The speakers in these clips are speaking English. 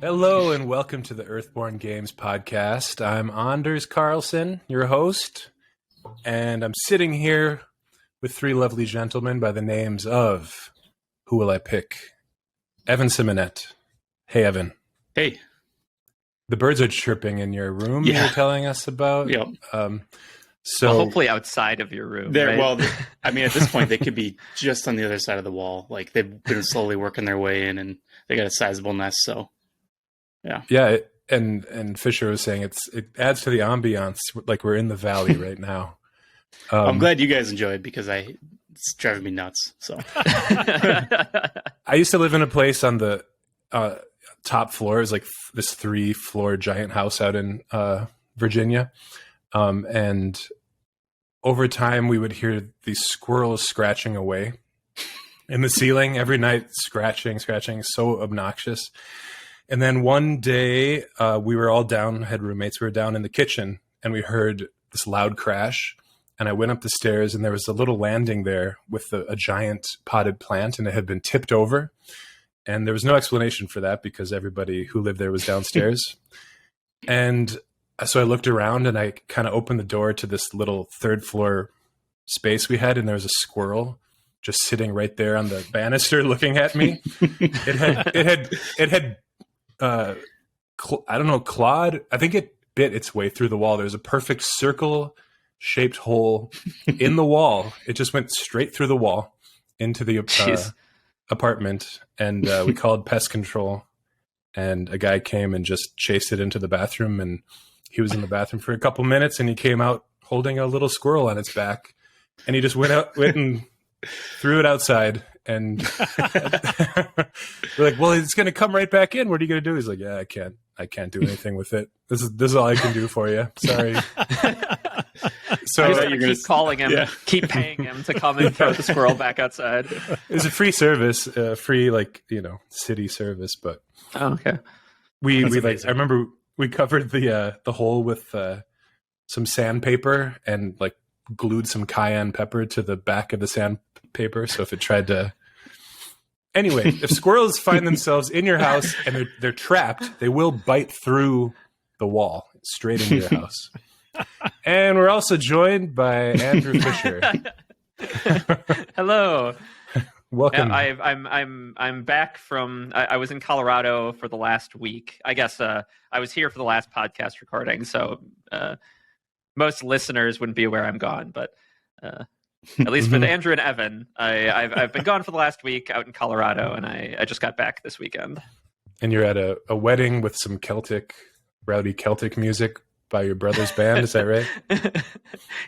Hello and welcome to the Earthborne Games podcast. I'm Anders Carlson, your host, and I'm sitting here with three lovely gentlemen by the names of, who will I pick? Evan Simonette. Hey, Evan. Hey. The birds are chirping in your room, you're telling us about. Yep. So hopefully outside of your room. Right? Well, I mean, at this point, they could be just on the other side of the wall. Like, they've been slowly working their way in, and they got a sizable nest, so... Yeah, and Fisher was saying it adds to the ambiance, like we're in the valley right now. I'm glad you guys enjoy it because it's driving me nuts. So I used to live in a place on the top floor. It was like this 3-floor giant house out in Virginia, and over time we would hear these squirrels scratching away in the ceiling every night, scratching, so obnoxious. And then one day, we were all down, had roommates, we were down in the kitchen, and we heard this loud crash. And I went up the stairs, and there was a little landing there with a giant potted plant, and it had been tipped over. And there was no explanation for that because everybody who lived there was downstairs. And so I looked around, and I kind of opened the door to this little 3rd-floor space we had, and there was a squirrel just sitting right there on the banister looking at me. It had I don't know, clawed. I think it bit its way through the wall. There's a perfect circle-shaped hole in the wall. It just went straight through the wall into the apartment, and we called pest control, and a guy came and just chased it into the bathroom, and he was in the bathroom for a couple minutes, and he came out holding a little squirrel on its back, and he just went and threw it outside. And we're like, well, it's going to come right back in. What are you going to do? He's like, yeah, I can't do anything with it. This is all I can do for you. Sorry. So you're going to keep calling him, keep paying him to come and throw the squirrel back outside. It's a free service, free, city service. But okay. We I remember we covered the hole with some sandpaper and glued some cayenne pepper to the back of the sandpaper. So if it tried to, anyway, if squirrels find themselves in your house and they're trapped, they will bite through the wall straight into your house. And we're also joined by Andrew Fisher. Hello. Welcome. Yeah, I'm back from. I was in Colorado for the last week. I guess I was here for the last podcast recording, so most listeners wouldn't be aware I'm gone, but. At least for Andrew and Evan, I've been gone for the last week out in Colorado, and I just got back this weekend. And you're at a wedding with some rowdy Celtic music by your brother's band, is that right?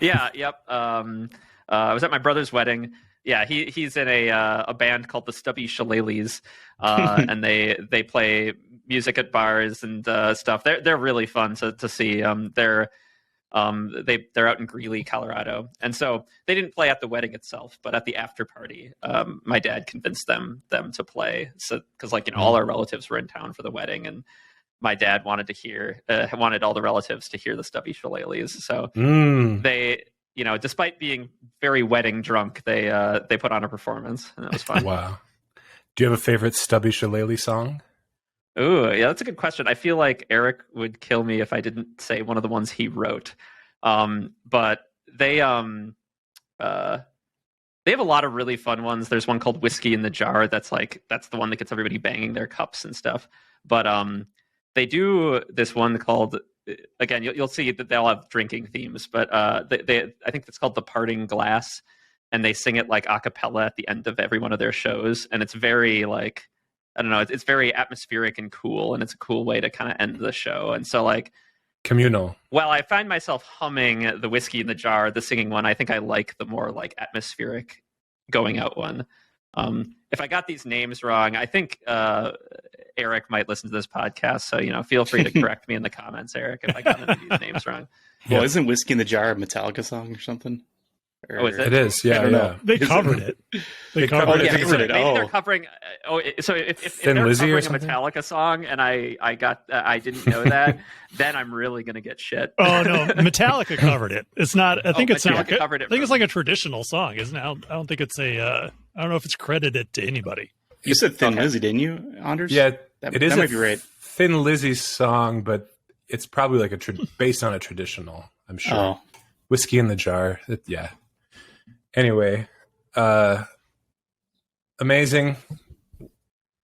Yeah, yep. I was at my brother's wedding. Yeah, he's in a band called the Stubby Shillelaghs, and they play music at bars and stuff. They're really fun to see. They're out in Greeley, Colorado, and so they didn't play at the wedding itself, but at the after party, my dad convinced them to play. So because all our relatives were in town for the wedding, and my dad wanted all the relatives to hear the Stubby Shillelaghs. So they, despite being very wedding drunk, they put on a performance, and that was fun. Wow. Do you have a favorite Stubby Shillelagh song? Ooh, yeah, that's a good question. I feel like Eric would kill me if I didn't say one of the ones he wrote. But they have a lot of really fun ones. There's one called Whiskey in the Jar. That's the one that gets everybody banging their cups and stuff. But they do this one called, again, you'll see that they'll have drinking themes, but I think it's called The Parting Glass, and they sing it a cappella at the end of every one of their shows, and it's very I don't know. It's very atmospheric and cool, and it's a cool way to kind of end the show. And so, communal. Well, I find myself humming the Whiskey in the Jar, the singing one. I think I like the more atmospheric going out one. If I got these names wrong, I think Eric might listen to this podcast. So feel free to correct me in the comments, Eric, if I got any of these names wrong. Well, isn't Whiskey in the Jar a Metallica song or something? Oh, is it? It is, yeah. They covered it. They covered it. Maybe they're covering. So if they're Lizzy covering a Metallica song, and I didn't know that, then I'm really gonna get shit. Oh no, Metallica covered it. It's not. I think Metallica covered it. I think it's like a traditional song, isn't it? I don't think it's a. I don't know if it's credited to anybody. You said Thin Lizzy, didn't you, Anders? Yeah, It is that might be right. Thin Lizzy's song, but it's probably like based on a traditional, I'm sure. Oh, Whiskey in the Jar. Yeah. Anyway, amazing.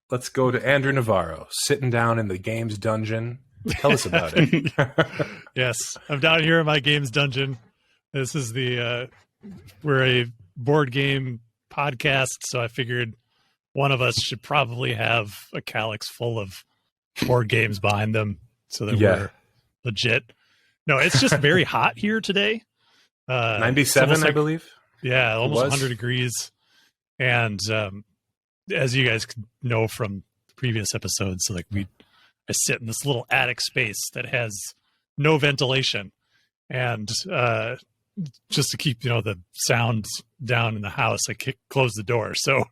Let's go to Andrew Navarro, sitting down in the games dungeon. Tell us about it. Yes, I'm down here in my games dungeon. This is we're a board game podcast, so I figured one of us should probably have a calyx full of board games behind them so that we're legit. No, it's just very hot here today. 97, I believe. Yeah, almost 100 degrees. And as you guys know from previous episodes, so like I sit in this little attic space that has no ventilation, and just to keep the sound down in the house, I close the door. So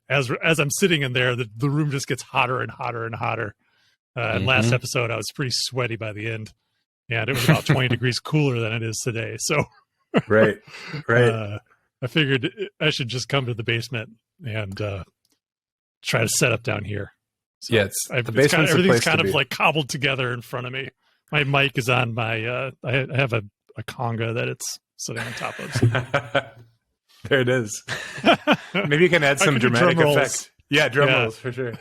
as I'm sitting in there, the room just gets hotter and hotter and hotter. And last episode, I was pretty sweaty by the end, and it was about 20 degrees cooler than it is today. So right. I figured I should just come to the basement and try to set up down here. So yeah, everything's kind of like cobbled together in front of me. My mic is on my. I have a conga that it's sitting on top of. There it is. Maybe you can add some dramatic effect. Yeah, drum rolls for sure.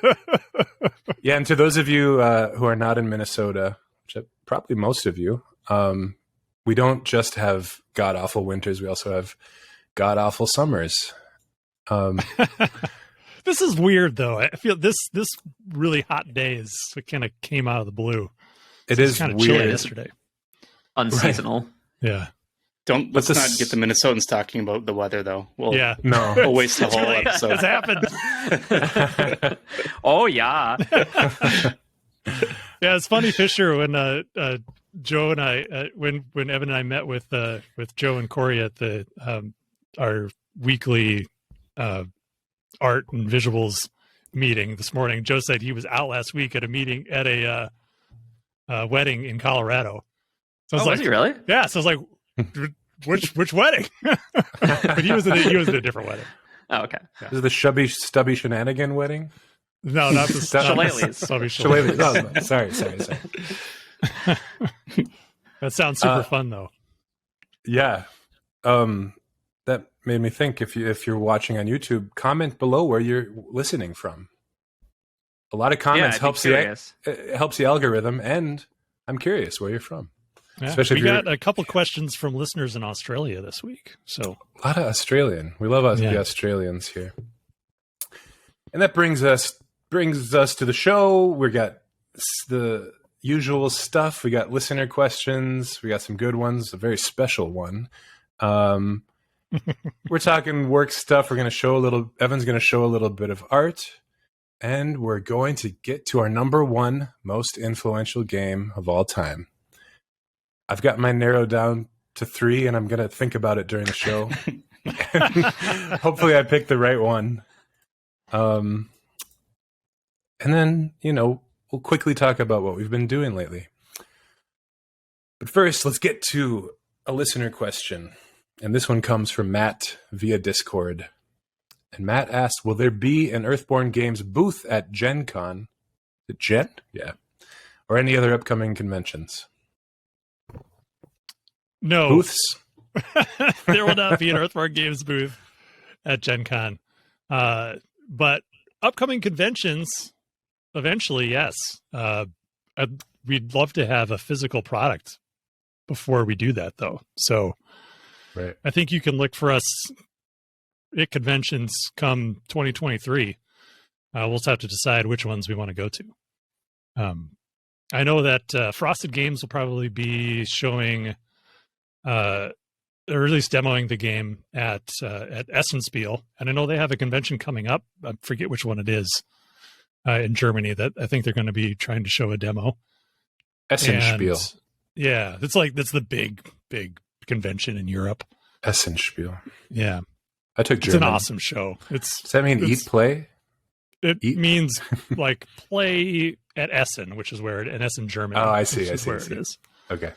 Yeah, and to those of you who are not in Minnesota, which are probably most of you, we don't just have god awful winters; we also have god awful summers. This is weird, though. I feel this really hot day kind of came out of the blue. It is kind of weird. chilly yesterday. Unseasonal. Right. Yeah. Let's not get the Minnesotans talking about the weather, though. We'll waste the whole episode. It's happened. Oh yeah. Yeah, it's funny, Fisher, when Joe and I, when Evan and I met with Joe and Corey at the our weekly art and visuals meeting this morning. Joe said he was out last week at a meeting at a wedding in Colorado. So I was was he really? Yeah. So I was like, which wedding? But he was at a different wedding. Oh, okay. Yeah. Is it the stubby shenanigan wedding? No, not the Shillelaghs. Shillelaghs. Oh, sorry. That sounds super fun, though. Yeah. That made me think, if you're watching on YouTube, comment below where you're listening from. A lot of comments helps the algorithm, and I'm curious where you're from. Yeah, especially we got a couple questions from listeners in Australia this week. So a lot of Australian. We love the Australians here. And that brings us to the show. We got the usual stuff. We got listener questions. We got some good ones. A very special one. We're talking work stuff. We're going to show Evan's going to show a little bit of art, and we're going to get to our number one most influential game of all time. I've got mine narrowed down to 3, and I'm going to think about it during the show. Hopefully I picked the right one. And then, we'll quickly talk about what we've been doing lately. But first, let's get to a listener question. And this one comes from Matt via Discord. And Matt asked, will there be an Earthborne Games booth at Gen Con? Is it Gen? Yeah. Or any other upcoming conventions? No. Booths? There will not be an Earthborne Games booth at Gen Con. But upcoming conventions, eventually, yes. We'd love to have a physical product before we do that, though. So right. I think you can look for us at conventions come 2023. We'll just have to decide which ones we want to go to. I know that Frosted Games will probably be showing, or at least demoing the game at Essenspiel. And I know they have a convention coming up. I forget which one it is in Germany that I think they're going to be trying to show a demo. Essenspiel. And, yeah, that's the big convention in Europe. Essenspiel. Yeah. I took German. It's an awesome show. Does that mean eat, play? It means like play at Essen, which is where in Essen, Germany. Oh, I see. Where it is. Okay.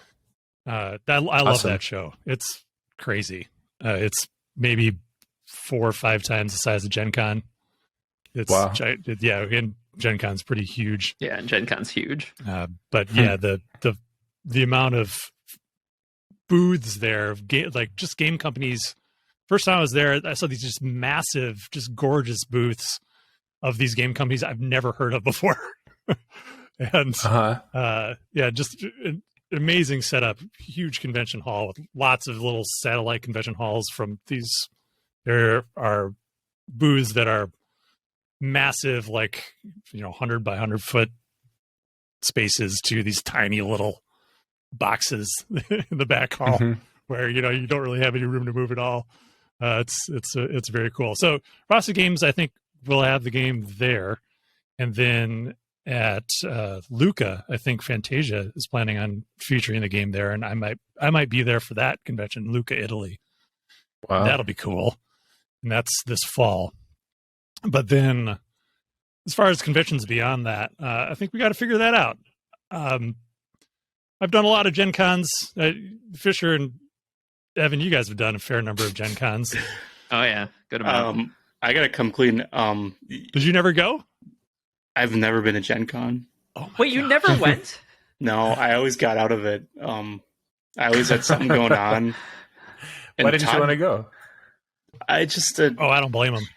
I love that show. It's crazy. It's maybe 4 or 5 times the size of Gen Con. It's wow. Yeah, and Gen Con's pretty huge. Yeah, and Gen Con's huge. But yeah, the amount of booths there, of just game companies. First time I was there, I saw these just massive, just gorgeous booths of these game companies I've never heard of before. And yeah, just an amazing setup, huge convention hall with lots of little satellite convention halls from these. There are booths that are massive, like 100 by 100 foot spaces to these tiny little boxes in the back hall where you don't really have any room to move at all. It's very cool. So Rasa Games, I think, will have the game there, and then at Lucca, I think Fantasia is planning on featuring the game there, and I might be there for that convention, Lucca, Italy. Wow, that'll be cool. And that's this fall. But then, as far as conventions beyond that, I think we got to figure that out. I've done a lot of Gen Cons. Fisher and Evan, you guys have done a fair number of Gen Cons. Oh yeah, good amount. I gotta come clean. Did you never go? I've never been to Gen Con. Oh Wait, you never went? No, I always got out of it. I always had something going on. Why didn't you want to go? I just I don't blame him.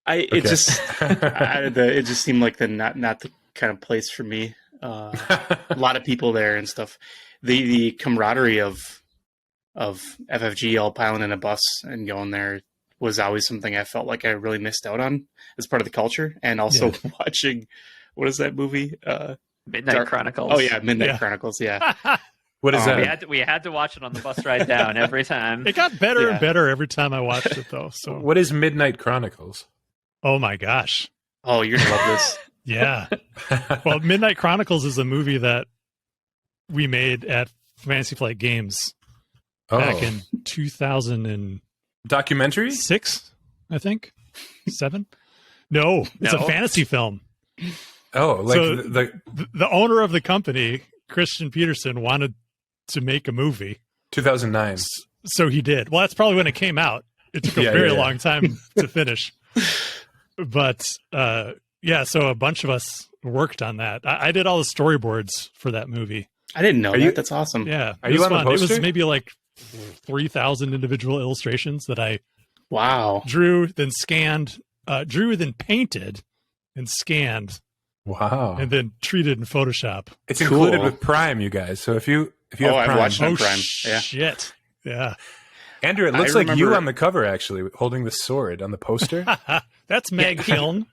It just seemed like not the kind of place for me. A lot of people there and stuff. The camaraderie of FFG all piling in a bus and going there was always something I felt like I really missed out on as part of the culture. And also watching, what is that movie? Midnight Chronicles. Oh yeah, Midnight Chronicles. Yeah. What is that? We had to watch it on the bus ride down every time. It got better and better every time I watched it, though. So what is Midnight Chronicles? Oh my gosh! Oh, you're gonna love this. Yeah. Well, Midnight Chronicles is a movie that we made at Fantasy Flight Games back in 2006, documentary, I think, 7. No, it's a fantasy film. Oh, like so the owner of the company, Christian Peterson, wanted to make a movie. 2009. So he did. Well, that's probably when it came out. It took a very long time to finish. But so a bunch of us worked on that. I did all the storyboards for that movie. I didn't know that. That's awesome. Yeah. Are you on the poster? It was maybe like 3,000 individual illustrations that I drew, then scanned, drew, then painted and scanned. Wow. And then treated in Photoshop. It's included with Prime, you guys. So if you have Prime. I've watched it on Prime. Yeah. Shit. Yeah. Andrew, it looks like you on the cover, actually, holding the sword on the poster. That's Meg Kiln.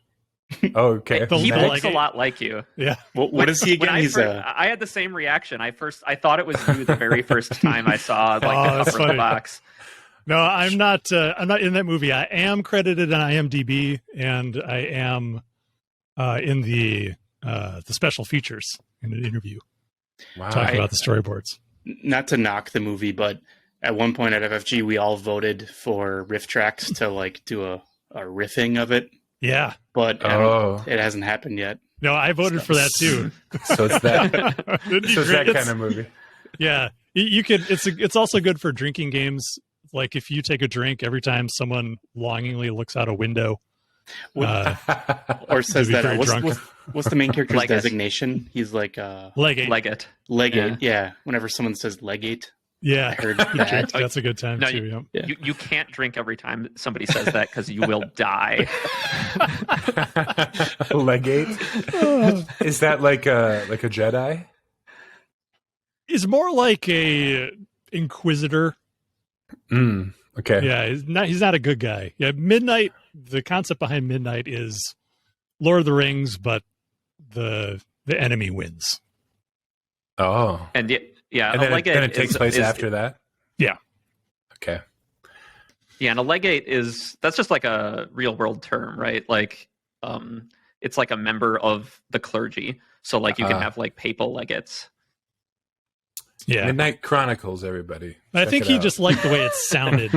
Oh, okay. He looks a lot like you. Yeah. What is he again? I had the same reaction. I thought it was you the very first time I saw the cover of the box. No, I'm not in that movie. I am credited on IMDb, and I am in the special features in an interview. Wow. Talking about the storyboards. Not to knock the movie, but at one point at FFG, we all voted for riff tracks to do a riffing of it. Yeah. But it hasn't happened yet. No, I voted for that too. So it's that. It's that kind of movie. Yeah. You could. It's also good for drinking games. Like if you take a drink every time someone longingly looks out a window. Or says that. What's the main character's designation? He's like legate. Legate. Yeah. Whenever someone says legate. Yeah, I heard that. That's a good time too. You can't drink every time somebody says that because you will die. Legate? Is that like a Jedi? It's more like a Inquisitor. Okay. Yeah, he's not a good guy. Yeah, Midnight. The concept behind Midnight is Lord of the Rings, but the enemy wins. Oh, and and then it takes place after that. Yeah. Okay. Yeah, and a legate that's just like a real world term, right? Like, it's like a member of the clergy. So you can have papal legates. Yeah. Midnight Chronicles, everybody. I think he just liked the way it sounded.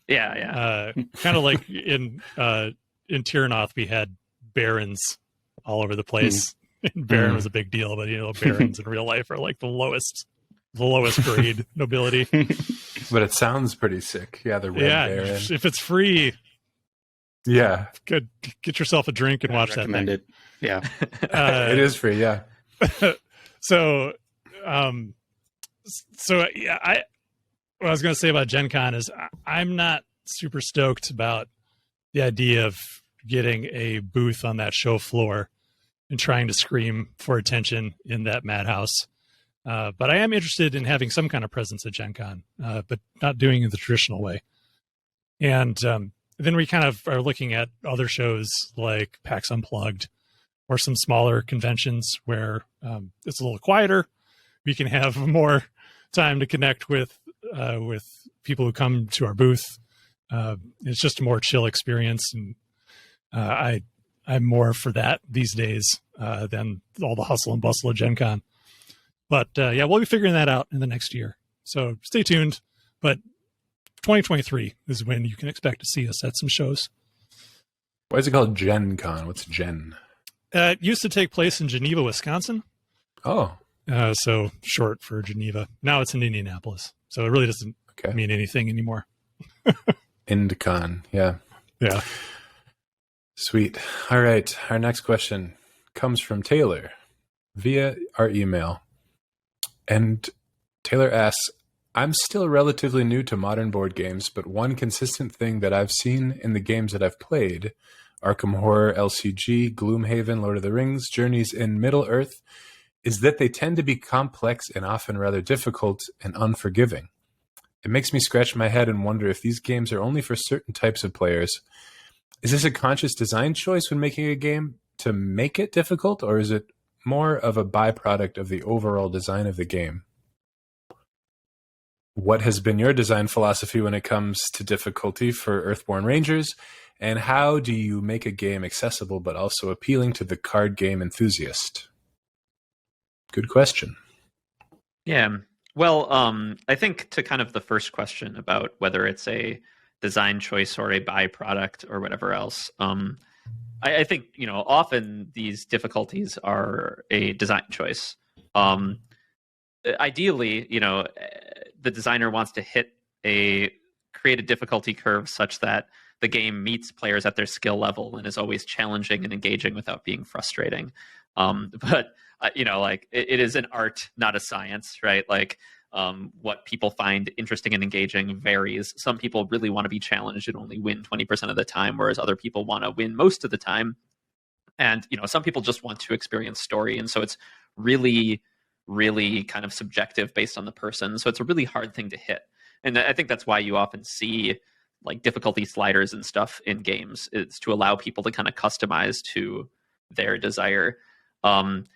Yeah. Kind of like in Tyranoth, we had barons all over the place. And Baron was a big deal, but barons in real life are like the lowest grade nobility. But it sounds pretty sick. Yeah, the red baron. If it's free, Yeah, Good. Get yourself a drink and watch that thing. Recommend it. Yeah. it is free. Yeah. So, yeah, what I was going to say about Gen Con is I'm not super stoked about the idea of getting a booth on that show floor and trying to scream for attention in that madhouse. But I am interested in having some kind of presence at Gen Con, but not doing it the traditional way. And then we kind of are looking at other shows like PAX Unplugged or some smaller conventions where it's a little quieter. We can have more time to connect with people who come to our booth. It's just a more chill experience, and I'm more for that these days than all the hustle and bustle of Gen Con. But yeah, we'll be figuring that out in the next year. So stay tuned. But 2023 is when you can expect to see us at some shows. Why is it called Gen Con? What's Gen? It used to take place in Geneva, Wisconsin. Oh. So short for Geneva. Now it's in Indianapolis. So it really doesn't mean anything anymore. Indcon. Yeah. Yeah. Sweet. All right. Our next question comes from Taylor via our email. And Taylor asks, I'm still relatively new to modern board games, but one consistent thing that I've seen in the games that I've played, Arkham Horror, LCG, Gloomhaven, Lord of the Rings, Journeys in Middle-earth, is that they tend to be complex and often rather difficult and unforgiving. It makes me scratch my head and wonder if these games are only for certain types of players. Is this a conscious design choice when making a game to make it difficult, or is it more of a byproduct of the overall design of the game? What has been your design philosophy when it comes to difficulty for Earthborne Rangers, and how do you make a game accessible but also appealing to the card game enthusiast? Good question. Yeah. Well, I think to kind of the first question about whether it's a design choice or a byproduct or whatever else, I think, often these difficulties are a design choice. Ideally, the designer wants to create a difficulty curve such that the game meets players at their skill level and is always challenging and engaging without being frustrating. But it is an art, not a science, right? Like what people find interesting and engaging varies. Some people really want to be challenged and only win 20% of the time, whereas other people want to win most of the time. And, some people just want to experience story. And so it's really, really kind of subjective based on the person. So it's a really hard thing to hit. And I think that's why you often see like difficulty sliders and stuff in games. It's to allow people to kind of customize to their desire. And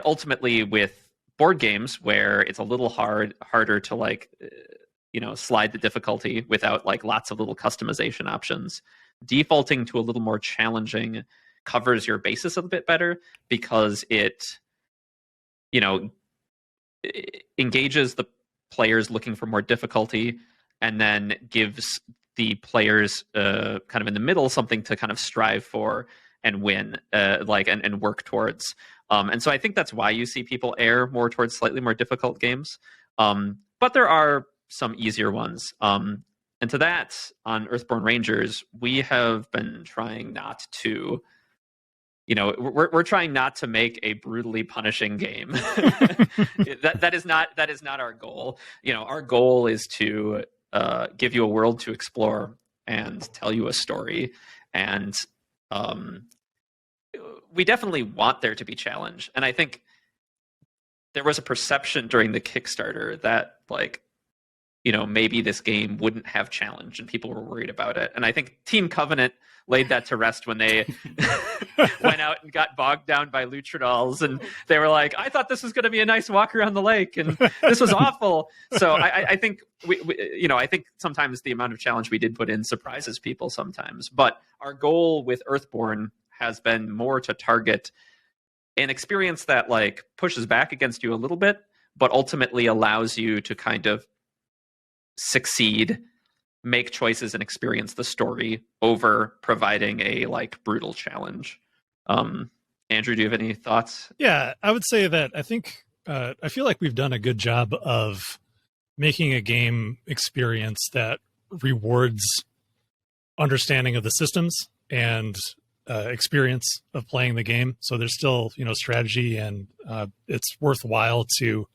ultimately with board games where it's a little harder to slide the difficulty without like lots of little customization options, defaulting to a little more challenging covers your basis a bit better because it engages the players looking for more difficulty and then gives the players kind of in the middle something to kind of strive for and win and work towards. And so I think that's why you see people err more towards slightly more difficult games. But there are some easier ones. And to that, on Earthborne Rangers, we have been trying not to we're trying not to make a brutally punishing game. that is not our goal. Our goal is to give you a world to explore and tell you a story. And we definitely want there to be challenge. And I think there was a perception during the Kickstarter that maybe this game wouldn't have challenge and people were worried about it. And I think Team Covenant laid that to rest when they went out and got bogged down by Luchadolls, and they were like, I thought this was going to be a nice walk around the lake, and this was awful. So I think I think sometimes the amount of challenge we did put in surprises people sometimes. But our goal with Earthborne has been more to target an experience that pushes back against you a little bit, but ultimately allows you to kind of succeed, make choices, and experience the story over providing a brutal challenge. Andrew, do you have any thoughts? Yeah, I would say that I think I feel like we've done a good job of making a game experience that rewards understanding of the systems and experience of playing the game. So there's still, strategy, and it's worthwhile to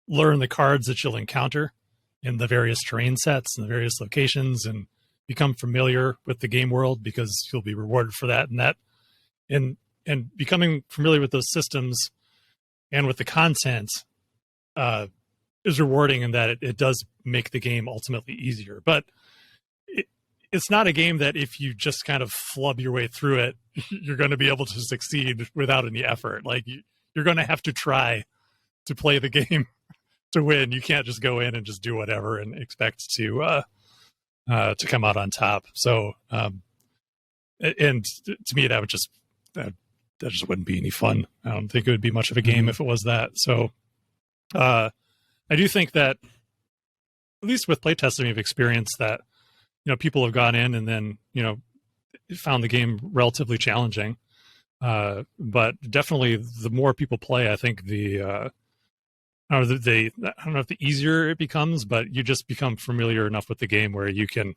learn the cards that you'll encounter in the various terrain sets and the various locations, and become familiar with the game world, because you'll be rewarded for that. And becoming familiar with those systems and with the content is rewarding in that it does make the game ultimately easier. But it's not a game that if you just kind of flub your way through it, you're going to be able to succeed without any effort. Like, you're going to have to try to play the game to win. You can't just go in and just do whatever and expect to come out on top. So, and to me, that just wouldn't be any fun. I don't think it would be much of a game if it was that. So, I do think that, at least with playtesting, we've experienced that, people have gone in and then, found the game relatively challenging. But definitely the more people play, I think I don't know if the easier it becomes, but you just become familiar enough with the game where you can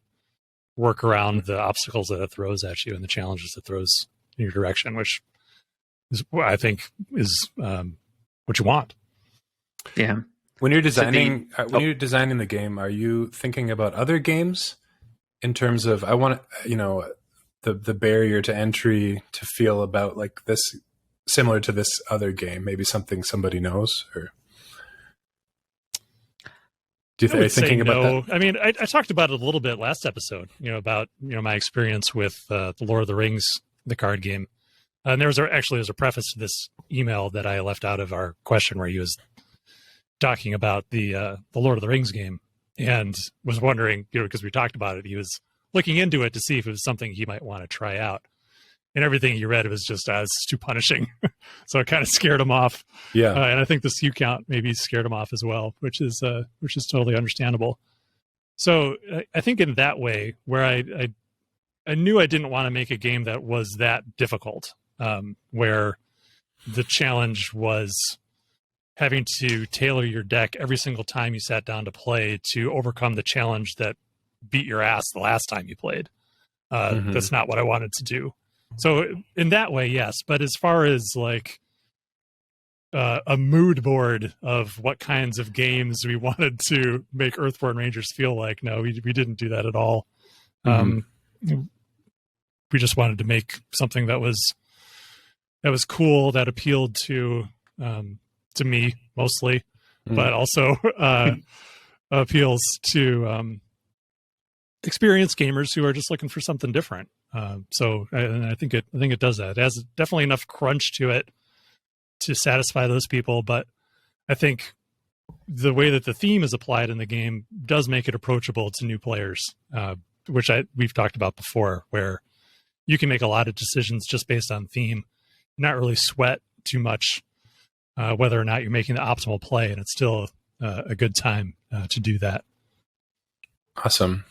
work around the obstacles that it throws at you and the challenges it throws in your direction, which is, I think, is what you want. Yeah. When you're designing the game, are you thinking about other games in terms of, I want the barrier to entry to feel about like this, similar to this other game, maybe something somebody knows? Or are you thinking about that? I mean, I talked about it a little bit last episode, about my experience with the Lord of the Rings, the card game. And there's a preface to this email that I left out of our question, where he was talking about the Lord of the Rings game, and was wondering, because we talked about it, he was looking into it to see if it was something he might want to try out. And everything he read, it was just it's too punishing. So it kind of scared him off. Yeah. And I think the SKU count maybe scared him off as well, which is totally understandable. So I think in that way, where I knew I didn't want to make a game that was that difficult, where the challenge was having to tailor your deck every single time you sat down to play to overcome the challenge that beat your ass the last time you played. That's not what I wanted to do. So in that way, yes. But as far as like a mood board of what kinds of games we wanted to make Earthborne Rangers feel like, no, we didn't do that at all. We just wanted to make something that was cool, that appealed to me mostly, but also appeals to experienced gamers who are just looking for something different. So I think it does that. It has definitely enough crunch to it to satisfy those people, but I think the way that the theme is applied in the game does make it approachable to new players, which we've talked about before, where you can make a lot of decisions just based on theme, not really sweat too much whether or not you're making the optimal play, and it's still a good time to do that. Awesome.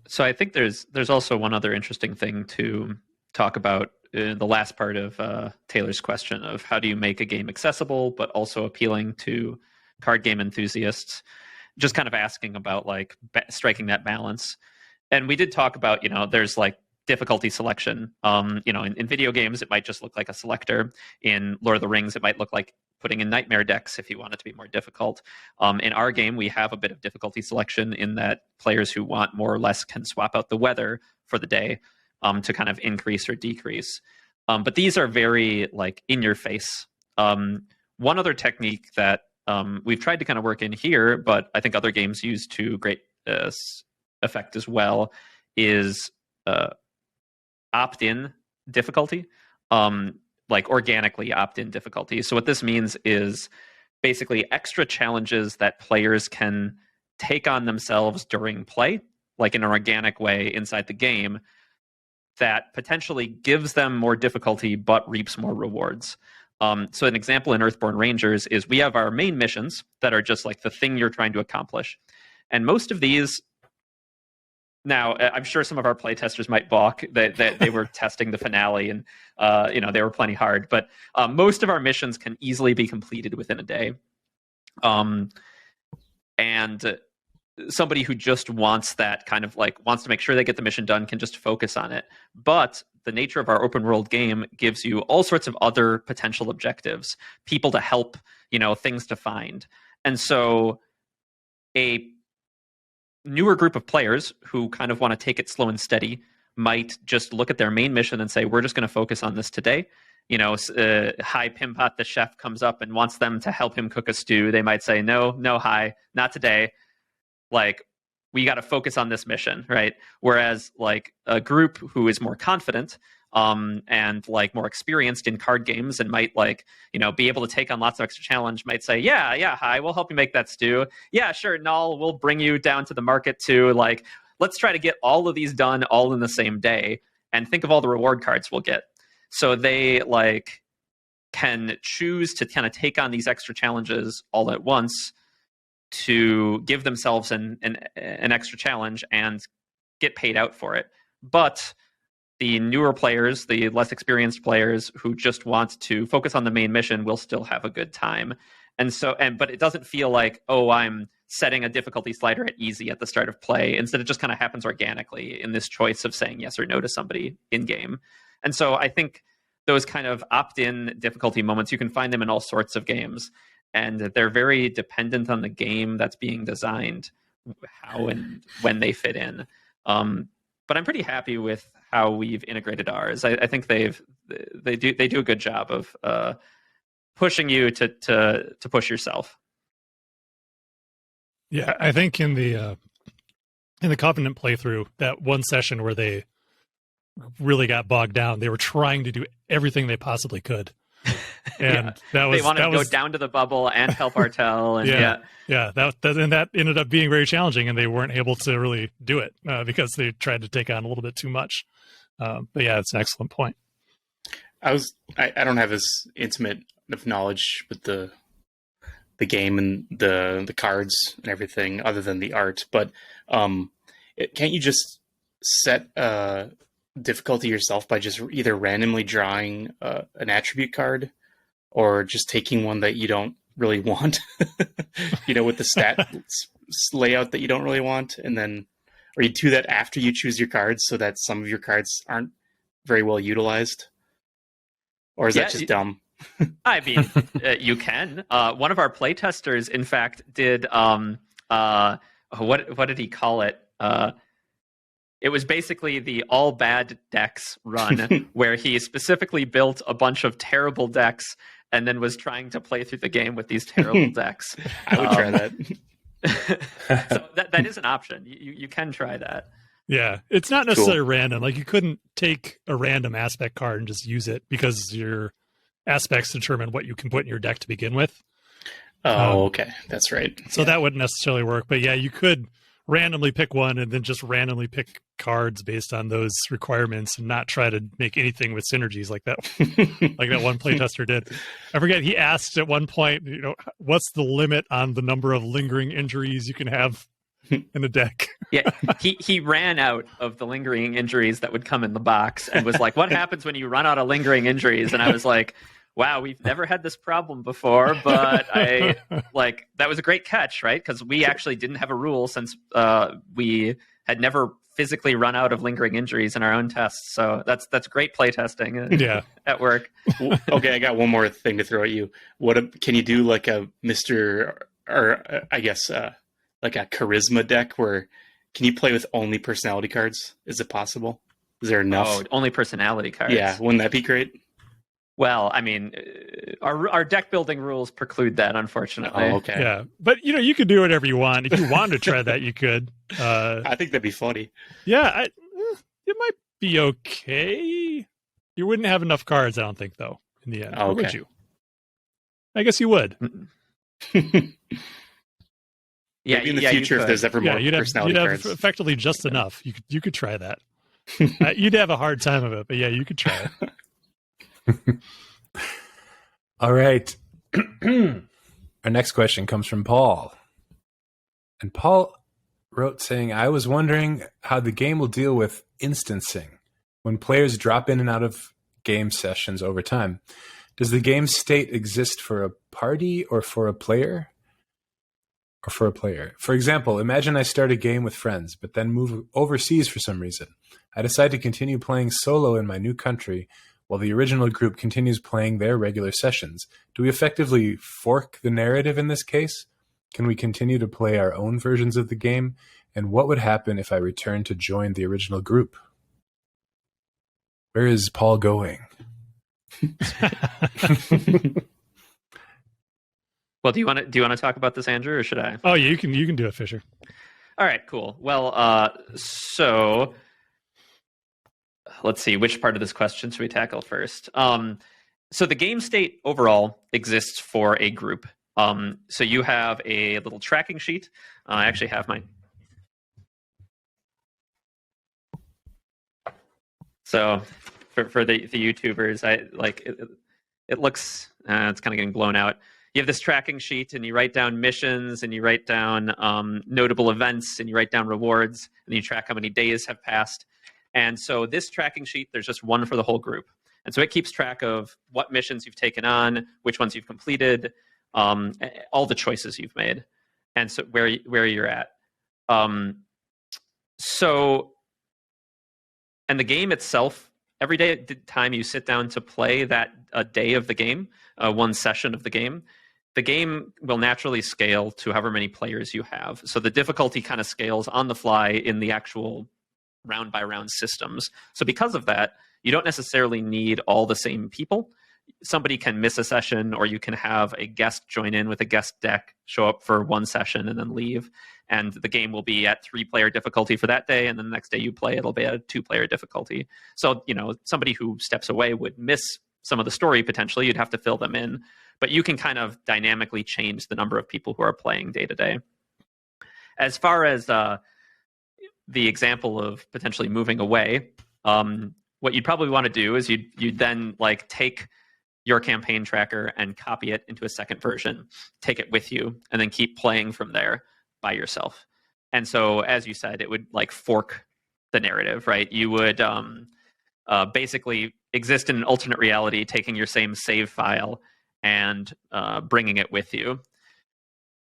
So I think there's also one other interesting thing to talk about in the last part of Taylor's question of how do you make a game accessible but also appealing to card game enthusiasts. Just kind of asking about like striking that balance. And we did talk about, there's like difficulty selection. In video games, it might just look like a selector. In Lord of the Rings, it might look like putting in nightmare decks if you want it to be more difficult. In our game, we have a bit of difficulty selection in that players who want more or less can swap out the weather for the day to kind of increase or decrease. But these are very like in your face. One other technique that we've tried to kind of work in here, but I think other games use to great effect as well, is opt-in difficulty. Like organically opt-in difficulty. So what this means is basically extra challenges that players can take on themselves during play, like in an organic way inside the game, that potentially gives them more difficulty but reaps more rewards. So an example in Earthborne Rangers is we have our main missions that are just like the thing you're trying to accomplish. And most of these, now, I'm sure some of our playtesters might balk that they were testing the finale and, they were plenty hard. But most of our missions can easily be completed within a day. And somebody who just wants that kind of like wants to make sure they get the mission done can just focus on it. But the nature of our open world game gives you all sorts of other potential objectives, people to help, things to find. And so a newer group of players who kind of want to take it slow and steady might just look at their main mission and say, we're just going to focus on this today. Hi Pimpot, the chef, comes up and wants them to help him cook a stew. They might say, no, hi, not today. Like, we got to focus on this mission, right? Whereas like a group who is more confident and like more experienced in card games and might like, be able to take on lots of extra challenge might say, yeah, hi, we'll help you make that stew. Yeah, sure, Null, we'll bring you down to the market too. Like, let's try to get all of these done all in the same day and think of all the reward cards we'll get. So they like can choose to kind of take on these extra challenges all at once to give themselves an extra challenge and get paid out for it. But the newer players, the less experienced players who just want to focus on the main mission will still have a good time. But it doesn't feel like, oh, I'm setting a difficulty slider at easy at the start of play. Instead, it just kind of happens organically in this choice of saying yes or no to somebody in game. And so I think those kind of opt-in difficulty moments, you can find them in all sorts of games. And they're very dependent on the game that's being designed, how and when they fit in. But I'm pretty happy with how we've integrated ours. I think they do a good job of pushing you to push yourself. Yeah, I think in the Covenant playthrough, that one session where they really got bogged down, they were trying to do everything they possibly could. And they wanted to go down to the bubble and help Artel, and that ended up being very challenging, and they weren't able to really do it because they tried to take on a little bit too much. But yeah, it's an excellent point. I don't have as intimate of knowledge with the game and the cards and everything other than the art, but can't you just set difficulty yourself by just either randomly drawing an attribute card or just taking one that you don't really want, with the stat layout that you don't really want, and then, or you do that after you choose your cards so that some of your cards aren't very well utilized? Or is that just dumb? I mean, you can. One of our playtesters, in fact, did what did he call it? It was basically the all bad decks run, where he specifically built a bunch of terrible decks and then was trying to play through the game with these terrible decks. I would try that. So that is an option. You can try that. Yeah, it's not necessarily random. Like, you couldn't take a random aspect card and just use it because your aspects determine what you can put in your deck to begin with. Oh, okay. That's right. So that wouldn't necessarily work. But yeah, you could randomly pick one and then just randomly pick cards based on those requirements and not try to make anything with synergies like that like that one playtester did. I forget, he asked at one point, what's the limit on the number of lingering injuries you can have in a deck? Yeah, he ran out of the lingering injuries that would come in the box and was like, what happens when you run out of lingering injuries? And I was like, wow, we've never had this problem before, but that was a great catch, right? Because we actually didn't have a rule since we had never physically run out of lingering injuries in our own tests. So that's great play testing at work. Okay, I got one more thing to throw at you. Can you do like a Mr. or I guess like a charisma deck where can you play with only personality cards? Is it possible? Is there enough? Oh, only personality cards. Yeah, wouldn't that be great? Well, I mean, our deck building rules preclude that, unfortunately. Oh, okay. Yeah, but you could do whatever you want. If you wanted to try that, you could. I think that'd be funny. Yeah, it might be okay. You wouldn't have enough cards, I don't think, though. In the end, or would you? I guess you would. Yeah, maybe in the future, if there's ever more personality cards, you'd have effectively just enough. You could try that. You'd have a hard time of it, but yeah, you could try it. All right. Our next question comes from Paul. And Paul wrote saying, I was wondering how the game will deal with instancing when players drop in and out of game sessions over time. Does the game state exist for a party or for a player? or for a player. For example, imagine I start a game with friends, but then move overseas for some reason. I decide to continue playing solo in my new country while the original group continues playing their regular sessions. Do we effectively fork the narrative in this case? Can we continue to play our own versions of the game? And what would happen if I return to join the original group? Where is Paul going? Well, do you want to talk about this, Andrew, or should I? Oh, you can do it, Fisher. All right, cool. Well, so let's see, which part of this question should we tackle first? So the game state overall exists for a group. So you have a little tracking sheet. I actually have mine. So for the YouTubers, it looks it's kind of getting blown out. You have this tracking sheet, and you write down missions, and you write down notable events, and you write down rewards, and you track how many days have passed. And so this tracking sheet, there's just one for the whole group. And so it keeps track of what missions you've taken on, which ones you've completed, all the choices you've made, and so where you're at. And the game itself, every day at the time you sit down to play that a day of the game, one session of the game will naturally scale to however many players you have. So the difficulty kind of scales on the fly in the actual round by round systems. So because of that, you don't necessarily need all the same people. Somebody can miss a session, or you can have a guest join in with a guest deck, show up for one session and then leave. And the game will be at 3-player difficulty for that day. And then the next day you play, it'll be at a 2-player difficulty. So, somebody who steps away would miss some of the story potentially. You'd have to fill them in. But you can kind of dynamically change the number of people who are playing day to day. As far as the example of potentially moving away, what you'd probably want to do is you'd then take your campaign tracker and copy it into a second version, take it with you, and then keep playing from there by yourself. And so, as you said, it would fork the narrative, right? You would basically exist in an alternate reality, taking your same save file and bringing it with you.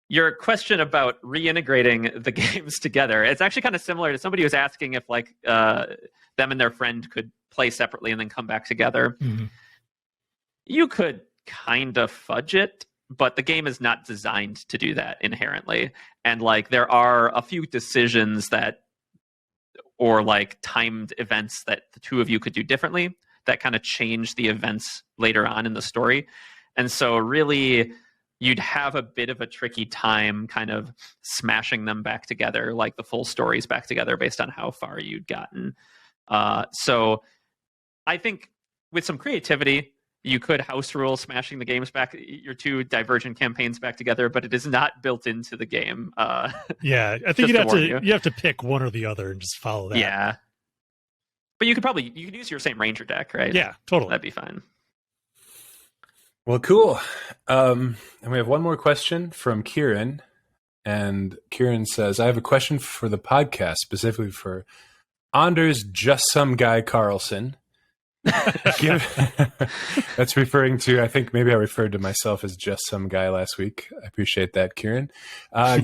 Your question about reintegrating the games together, it's actually kind of similar to somebody who's asking if them and their friend could play separately and then come back together. Mm-hmm. You could kind of fudge it, but the game is not designed to do that inherently. And there are a few decisions or timed events that the two of you could do differently that kind of change the events later on in the story. And so really you'd have a bit of a tricky time kind of smashing them back together, the full stories back together based on how far you'd gotten. So I think with some creativity, you could house rule smashing the games back, your two divergent campaigns back together, but it is not built into the game. Yeah, I think you have to pick one or the other and just follow that. Yeah, but you could use your same ranger deck, right? Yeah, totally. That'd be fine. Well, cool. And we have one more question from Kieran, and Kieran says, "I have a question for the podcast, specifically for Anders Just Some Guy Carlson." That's referring to, I think maybe I referred to myself as just some guy last week. I appreciate that, Kieran.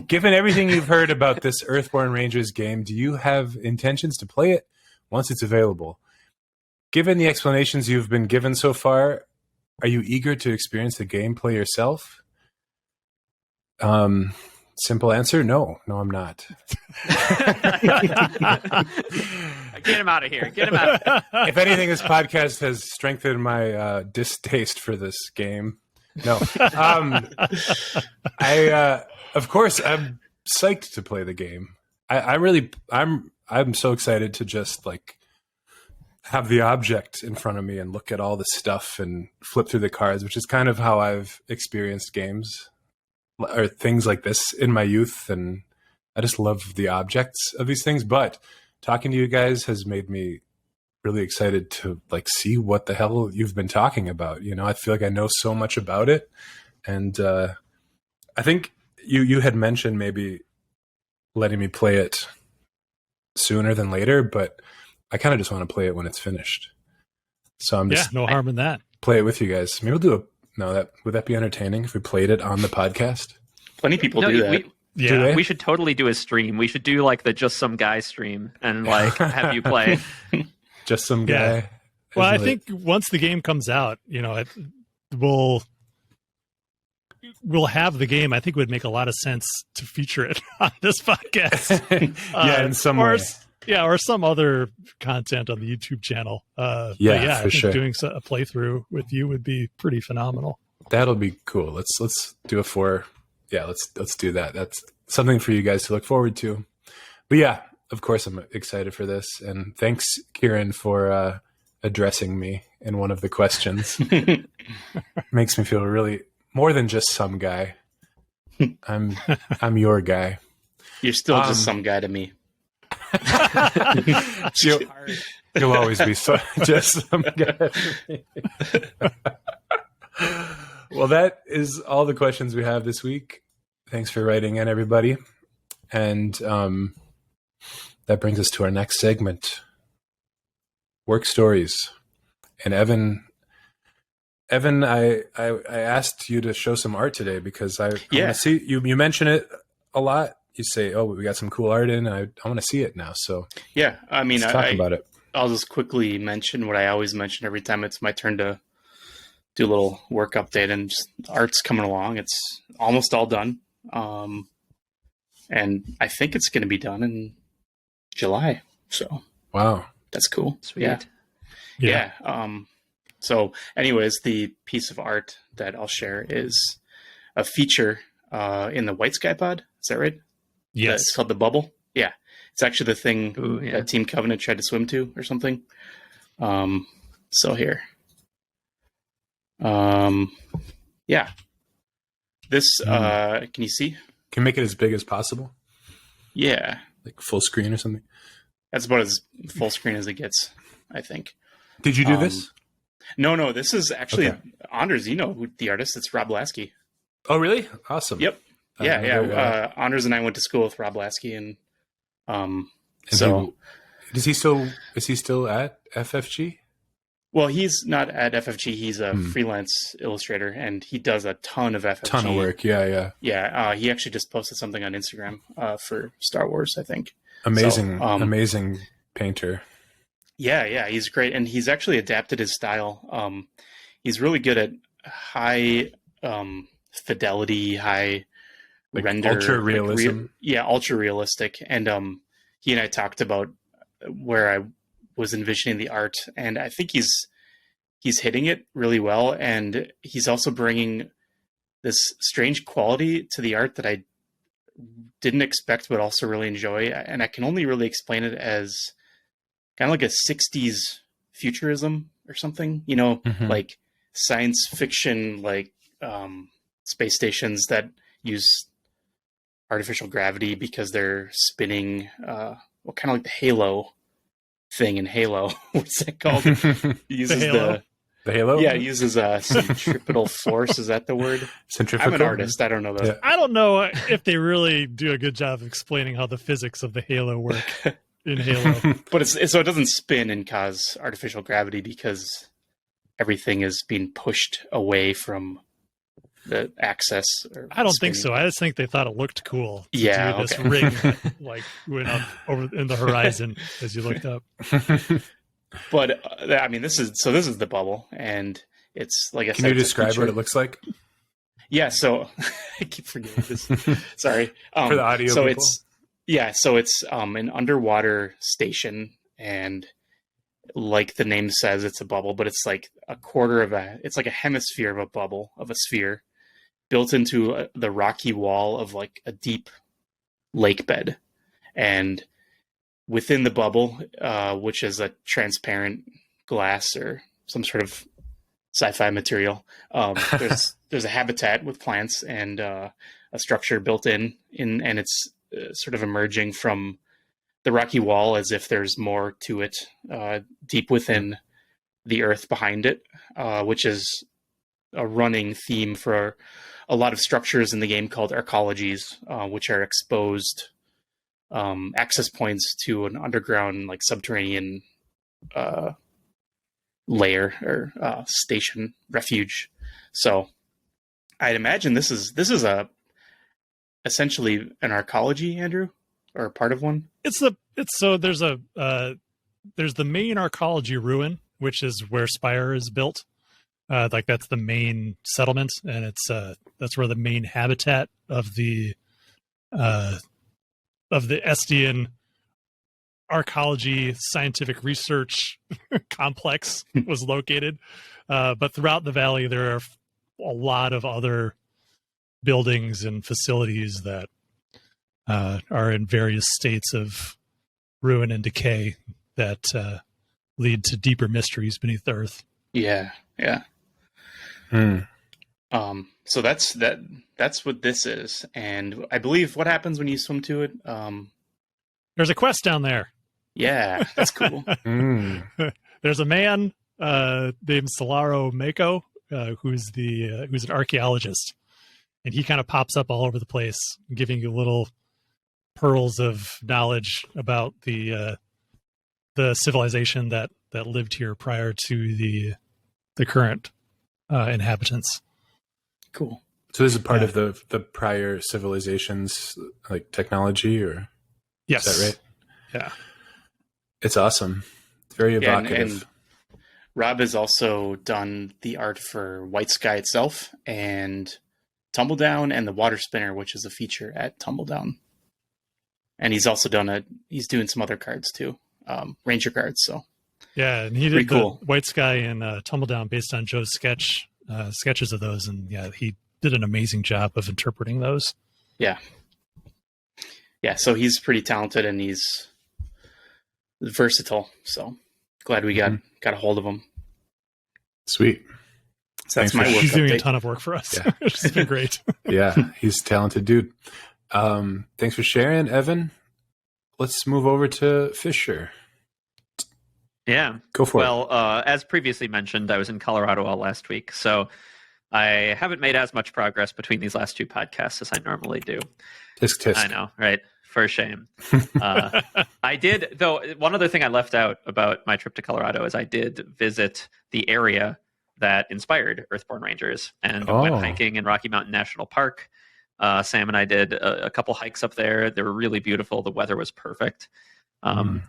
Given everything you've heard about this Earthborne Rangers game, do you have intentions to play it once it's available? Given the explanations you've been given so far, are you eager to experience the gameplay yourself? Simple answer, no. No, I'm not. Get him out of here. Get him out. If anything, this podcast has strengthened my distaste for this game. No. Of course, I'm psyched to play the game. I'm so excited to just have the object in front of me and look at all the stuff and flip through the cards, which is kind of how I've experienced games or things like this in my youth. And I just love the objects of these things. But talking to you guys has made me really excited to see what the hell you've been talking about. I feel like I know so much about it. And I think you had mentioned maybe letting me play it sooner than later, but I kind of just want to play it when it's finished. So I'm just no harm in that. Play it with you guys. Maybe we'll do would that be entertaining if we played it on the podcast? Plenty of people do that. Yeah. We should totally do a stream. We should do like the Just Some Guy stream and like have you play. Just some guy. Yeah. Well, I Isn't it? think once the game comes out, we'll have the game. I think it would make a lot of sense to feature it on this podcast. Yeah, in some way. Or some other content on the YouTube channel. Yeah, I for think sure. doing a playthrough with you would be pretty phenomenal. That'll be cool. Let's do a 4. Yeah, let's do that. That's something for you guys to look forward to. But yeah, of course I'm excited for this. And thanks, Kieran, for addressing me in one of the questions. Makes me feel really more than just some guy. I'm your guy. You're still just some guy to me. You'll always be just some guy. Well, that is all the questions we have this week. Thanks for writing in, everybody. And that brings us to our next segment, work stories. And Evan, I asked you to show some art today because I want to see you. You mention it a lot. You say, "Oh, we got some cool art in." I want to see it now. So yeah, I mean, let's talk about it. I'll just quickly mention what I always mention every time it's my turn to do a little work update, and just art's coming along. It's almost all done, and I think it's going to be done in July. So wow, that's cool. Sweet. Yeah. So anyways, the piece of art that I'll share is a feature in the White Sky Pod. Is that right? Yes. It's called the Bubble. Yeah. It's actually the thing yeah. that Team Covenant tried to swim to or something. So here. Yeah. This, can you see? Can you make it as big as possible? Yeah. Like full screen or something? That's about as full screen as it gets, I think. Did you do this? No. This is actually Okay. Anders, the artist. It's Rob Lasky. Oh, really? Awesome. Yep. Yeah. Anders and I went to school with Rob Lasky, and so is he still at FFG? well, he's not at FFG. He's a freelance illustrator, and he does a ton of FFG. Ton of work. Yeah. Yeah. He actually just posted something on Instagram for Star Wars, I think. Amazing, So, amazing painter. Yeah, he's great, and he's actually adapted his style. He's really good at high fidelity, high Like render, ultra realism. Ultra realistic. And he and I talked about where I was envisioning the art, and I think he's hitting it really well. And he's also bringing this strange quality to the art that I didn't expect, but also really enjoy. And I can only really explain it as kind of like a 60s futurism or something, like science fiction, like space stations that use artificial gravity because they're spinning, kind of like the Halo thing in Halo. What's that called? He uses The Halo? Yeah, it uses centripetal force. Is that the word? Centrifugal? I'm an artist. I don't know that. Yeah. I don't know if they really do a good job of explaining how the physics of the Halo work in Halo. But so it doesn't spin and cause artificial gravity because everything is being pushed away from the axis. I don't think so. I just think they thought it looked cool to do this okay. ring that, like went up over in the horizon as you looked up. But I mean, this is the Bubble, and it's like I said. Can you describe what it looks like? Yeah, so I keep forgetting this. Sorry. For the audio so people? it's an underwater station, and like the name says, it's a bubble, but it's like it's like a hemisphere of a bubble, of a sphere, built into the rocky wall of like a deep lake bed. And within the bubble, which is a transparent glass or some sort of sci-fi material, there's a habitat with plants and a structure built in, and it's sort of emerging from the rocky wall as if there's more to it deep within the earth behind it, which is a running theme for a lot of structures in the game called arcologies, which are exposed access points to an underground, like subterranean layer or station refuge. So I'd imagine this is essentially an arcology, Andrew, or a part of one? There's the main arcology ruin, which is where Spire is built. Like that's the main settlement, and that's where the main habitat of the Estian arcology scientific research complex was located. But throughout the valley, there are a lot of other buildings and facilities that are in various states of ruin and decay that lead to deeper mysteries beneath the earth. Yeah. So that's what this is, and I believe what happens when you swim to it. There's a quest down there. Yeah, that's cool. There's a man named Solaro Mako, who's an archaeologist, and he kind of pops up all over the place, giving you little pearls of knowledge about the civilization that lived here prior to the current inhabitants. Cool. So this is part of the prior civilizations, like technology, or yes, is that right? Yeah, it's awesome. It's very evocative. And Rob has also done the art for White Sky itself and Tumbledown and the Water Spinner, which is a feature at Tumbledown. And he's also he's doing some other cards too, Ranger cards. So yeah, and he did cool. the White Sky and Tumbledown based on Joe's sketches of those, and yeah, he did an amazing job of interpreting those. Yeah. So he's pretty talented and he's versatile. So glad we got a hold of him. Sweet. So that's my work. He's doing update. a ton of work for us. Yeah. Which has been great. Yeah, he's a talented dude. Thanks for sharing, Evan. Let's move over to Fisher. Yeah. Go for it. Well, as previously mentioned, I was in Colorado all last week, so I haven't made as much progress between these last two podcasts as I normally do. Tisk tisk. I know, right? For shame. I did, though, one other thing I left out about my trip to Colorado is I did visit the area that inspired Earthborne Rangers and went hiking in Rocky Mountain National Park. Sam and I did a couple hikes up there. They were really beautiful. The weather was perfect. And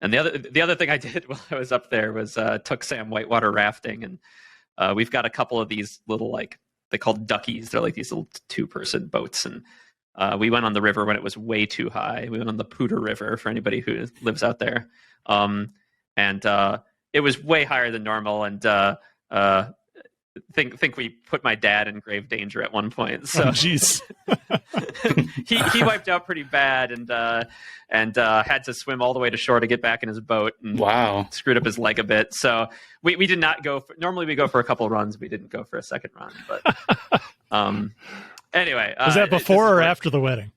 the other thing I did while I was up there was took Sam whitewater rafting, and we've got a couple of these little, like, they called duckies. They're like these little 2-person boats, and we went on the river when it was way too high. We went on the Poudre River for anybody who lives out there, and it was way higher than normal. And think we put my dad in grave danger at one point. So jeez. he wiped out pretty bad and had to swim all the way to shore to get back in his boat. And wow, screwed up his leg a bit. So we did not go. Normally we go for a couple runs. We didn't go for a second run. But anyway, was that before or after the wedding?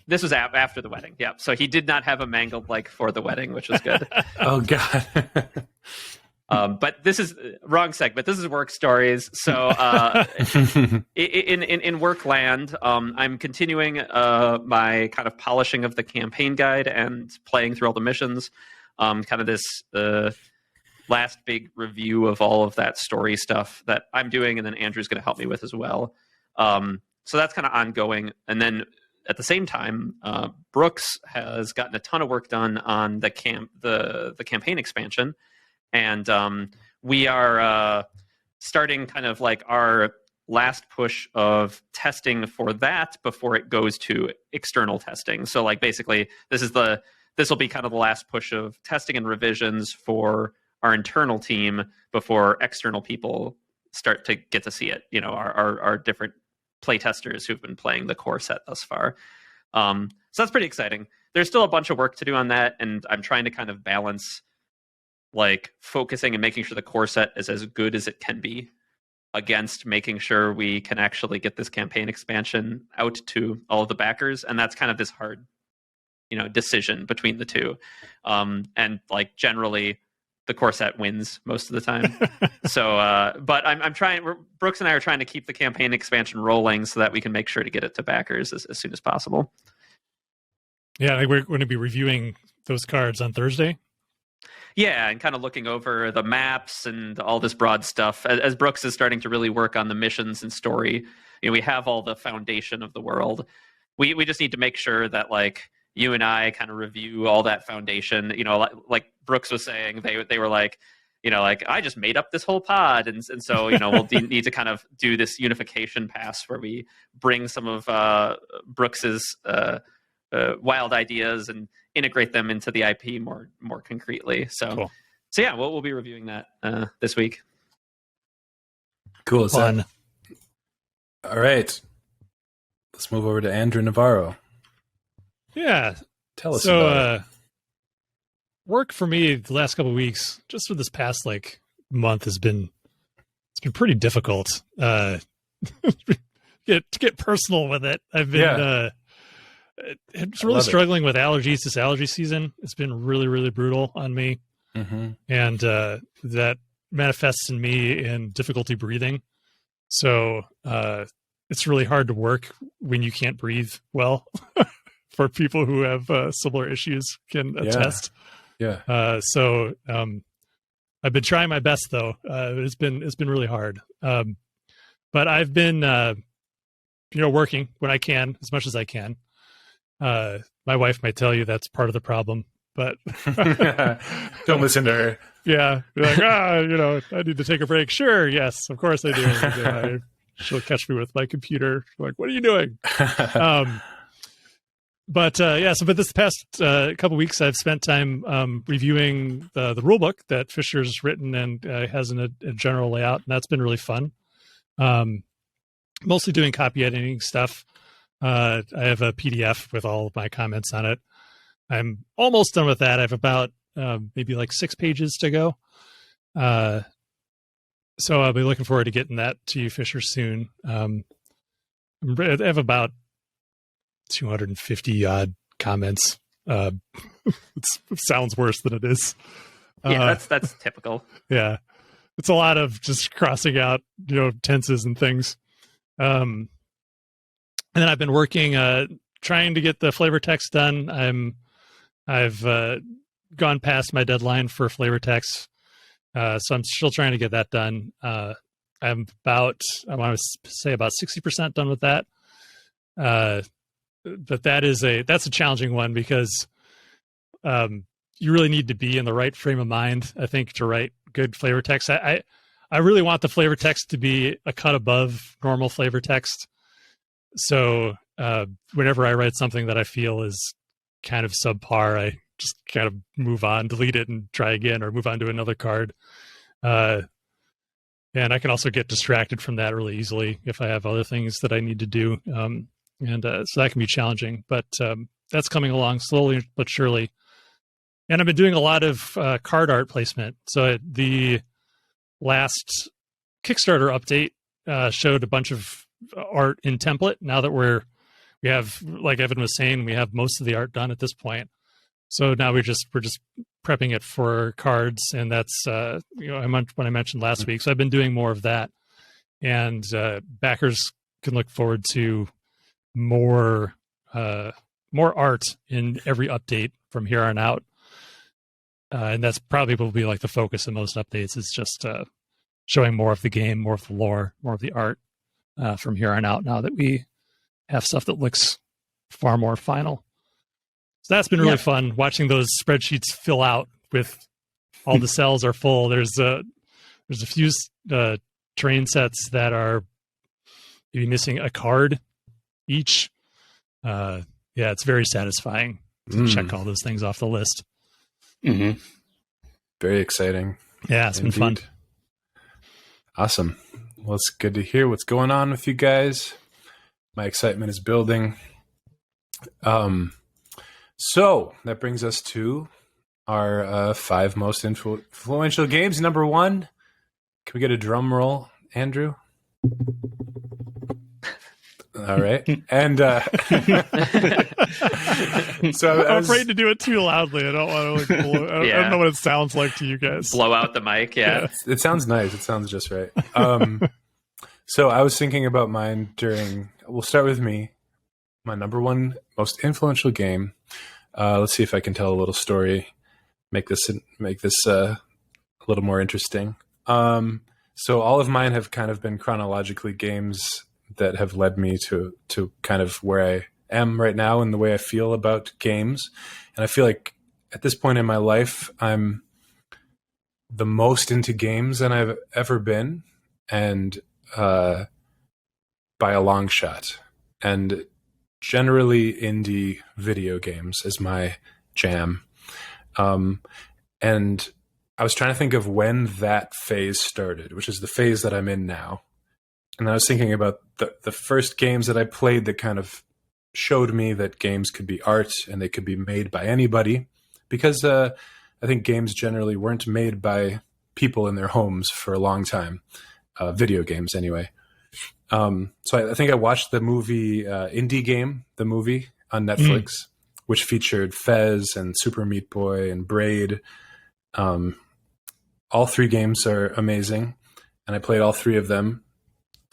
This was after the wedding. Yeah. So he did not have a mangled leg for the wedding, which was good. Oh God. But this is wrong segment. This is work stories. So in work land, I'm continuing my kind of polishing of the campaign guide and playing through all the missions. Kind of this last big review of all of that story stuff that I'm doing, and then Andrew's going to help me with as well. So that's kind of ongoing. And then at the same time, Brooks has gotten a ton of work done on the campaign expansion. And we are starting kind of like our last push of testing for that before it goes to external testing. So like basically this will be kind of the last push of testing and revisions for our internal team before external people start to get to see it. You know, our different play testers who've been playing the core set thus far. So that's pretty exciting. There's still a bunch of work to do on that, and I'm trying to kind of balance like focusing and making sure the core set is as good as it can be against making sure we can actually get this campaign expansion out to all of the backers. And that's kind of this hard, decision between the two. And like generally the core set wins most of the time. So, but I'm trying, Brooks and I are trying to keep the campaign expansion rolling so that we can make sure to get it to backers as soon as possible. Yeah, we're going to be reviewing those cards on Thursday. Yeah, and kind of looking over the maps and all this broad stuff. As Brooks is starting to really work on the missions and story, we have all the foundation of the world. We just need to make sure that like you and I kind of review all that foundation. Like Brooks was saying, they were like, like I just made up this whole pod, and so we'll need to kind of do this unification pass where we bring some of Brooks's wild ideas and integrate them into the IP more concretely. So, cool. So yeah, we'll be reviewing that this week. Cool. Fun. All right, let's move over to Andrew Navarro. Yeah. Tell us about it. Work for me the last couple of weeks, just for this past like month, it's been pretty difficult. To get personal with it, I've been it's really struggling with allergies this allergy season. It's been really, really brutal on me, and that manifests in me in difficulty breathing. So it's really hard to work when you can't breathe well. For people who have similar issues can attest. Yeah. So I've been trying my best though. It's been really hard. But I've been working when I can, as much as I can. My wife might tell you that's part of the problem, but don't listen to her. Yeah. You're like, I need to take a break. Sure. Yes, of course I do. She'll catch me with my computer. She's like, what are you doing? But this past couple weeks, I've spent time reviewing the rule book that Fisher's written and has in a general layout, and that's been really fun. Mostly doing copy editing stuff. I have a PDF with all of my comments on it. I'm almost done with that. I have about maybe like 6 pages to go. So I'll be looking forward to getting that to you, Fisher, soon. I have about 250 odd comments. It sounds worse than it is. Yeah, that's typical. Yeah, it's a lot of just crossing out, tenses and things. And then I've been working, trying to get the flavor text done. I've gone past my deadline for flavor text, so I'm still trying to get that done. I want to say about 60% done with that. But that's a challenging one because you really need to be in the right frame of mind, I think, to write good flavor text. I really want the flavor text to be a cut above normal flavor text. So whenever I write something that I feel is kind of subpar, I just kind of move on, delete it, and try again, or move on to another card. And I can also get distracted from that really easily if I have other things that I need to do. So that can be challenging, but that's coming along slowly but surely. And I've been doing a lot of card art placement. So the last Kickstarter update showed a bunch of art in template. Now that we have, like Evan was saying, we have most of the art done at this point. So now we're just prepping it for cards, and that's what I mentioned last week. So I've been doing more of that, and backers can look forward to more art in every update from here on out. And that's probably will be like the focus of most updates, is just showing more of the game, more of the lore, more of the art from here on out, now that we have stuff that looks far more final. So that's been really fun, watching those spreadsheets fill out with all the cells are full. There's a few terrain sets that are maybe missing a card each. It's very satisfying to check all those things off the list. Mm-hmm. Very exciting. Yeah, it's been fun. Awesome. Well, it's good to hear what's going on with you guys. My excitement is building. So that brings us to our 5 most influential games. Number 1, can we get a drum roll, Andrew? All right. And so I'm afraid to do it too loudly. I don't want to I don't know what it sounds like to you guys. Blow out the mic. Yeah. It sounds nice. It sounds just right. So I was thinking about mine we'll start with me. My number 1 most influential game. Let's see if I can tell a little story. make this a little more interesting. So all of mine have kind of been chronologically games that have led me to kind of where I am right now and the way I feel about games. And I feel like at this point in my life, I'm the most into games than I've ever been, and by a long shot. And generally indie video games is my jam. And I was trying to think of when that phase started, which is the phase that I'm in now. And I was thinking about the first games that I played that kind of showed me that games could be art and they could be made by anybody, because I think games generally weren't made by people in their homes for a long time, video games anyway. So I think I watched the movie Indie Game, the movie on Netflix, which featured Fez and Super Meat Boy and Braid. All three games are amazing, and I played all three of them.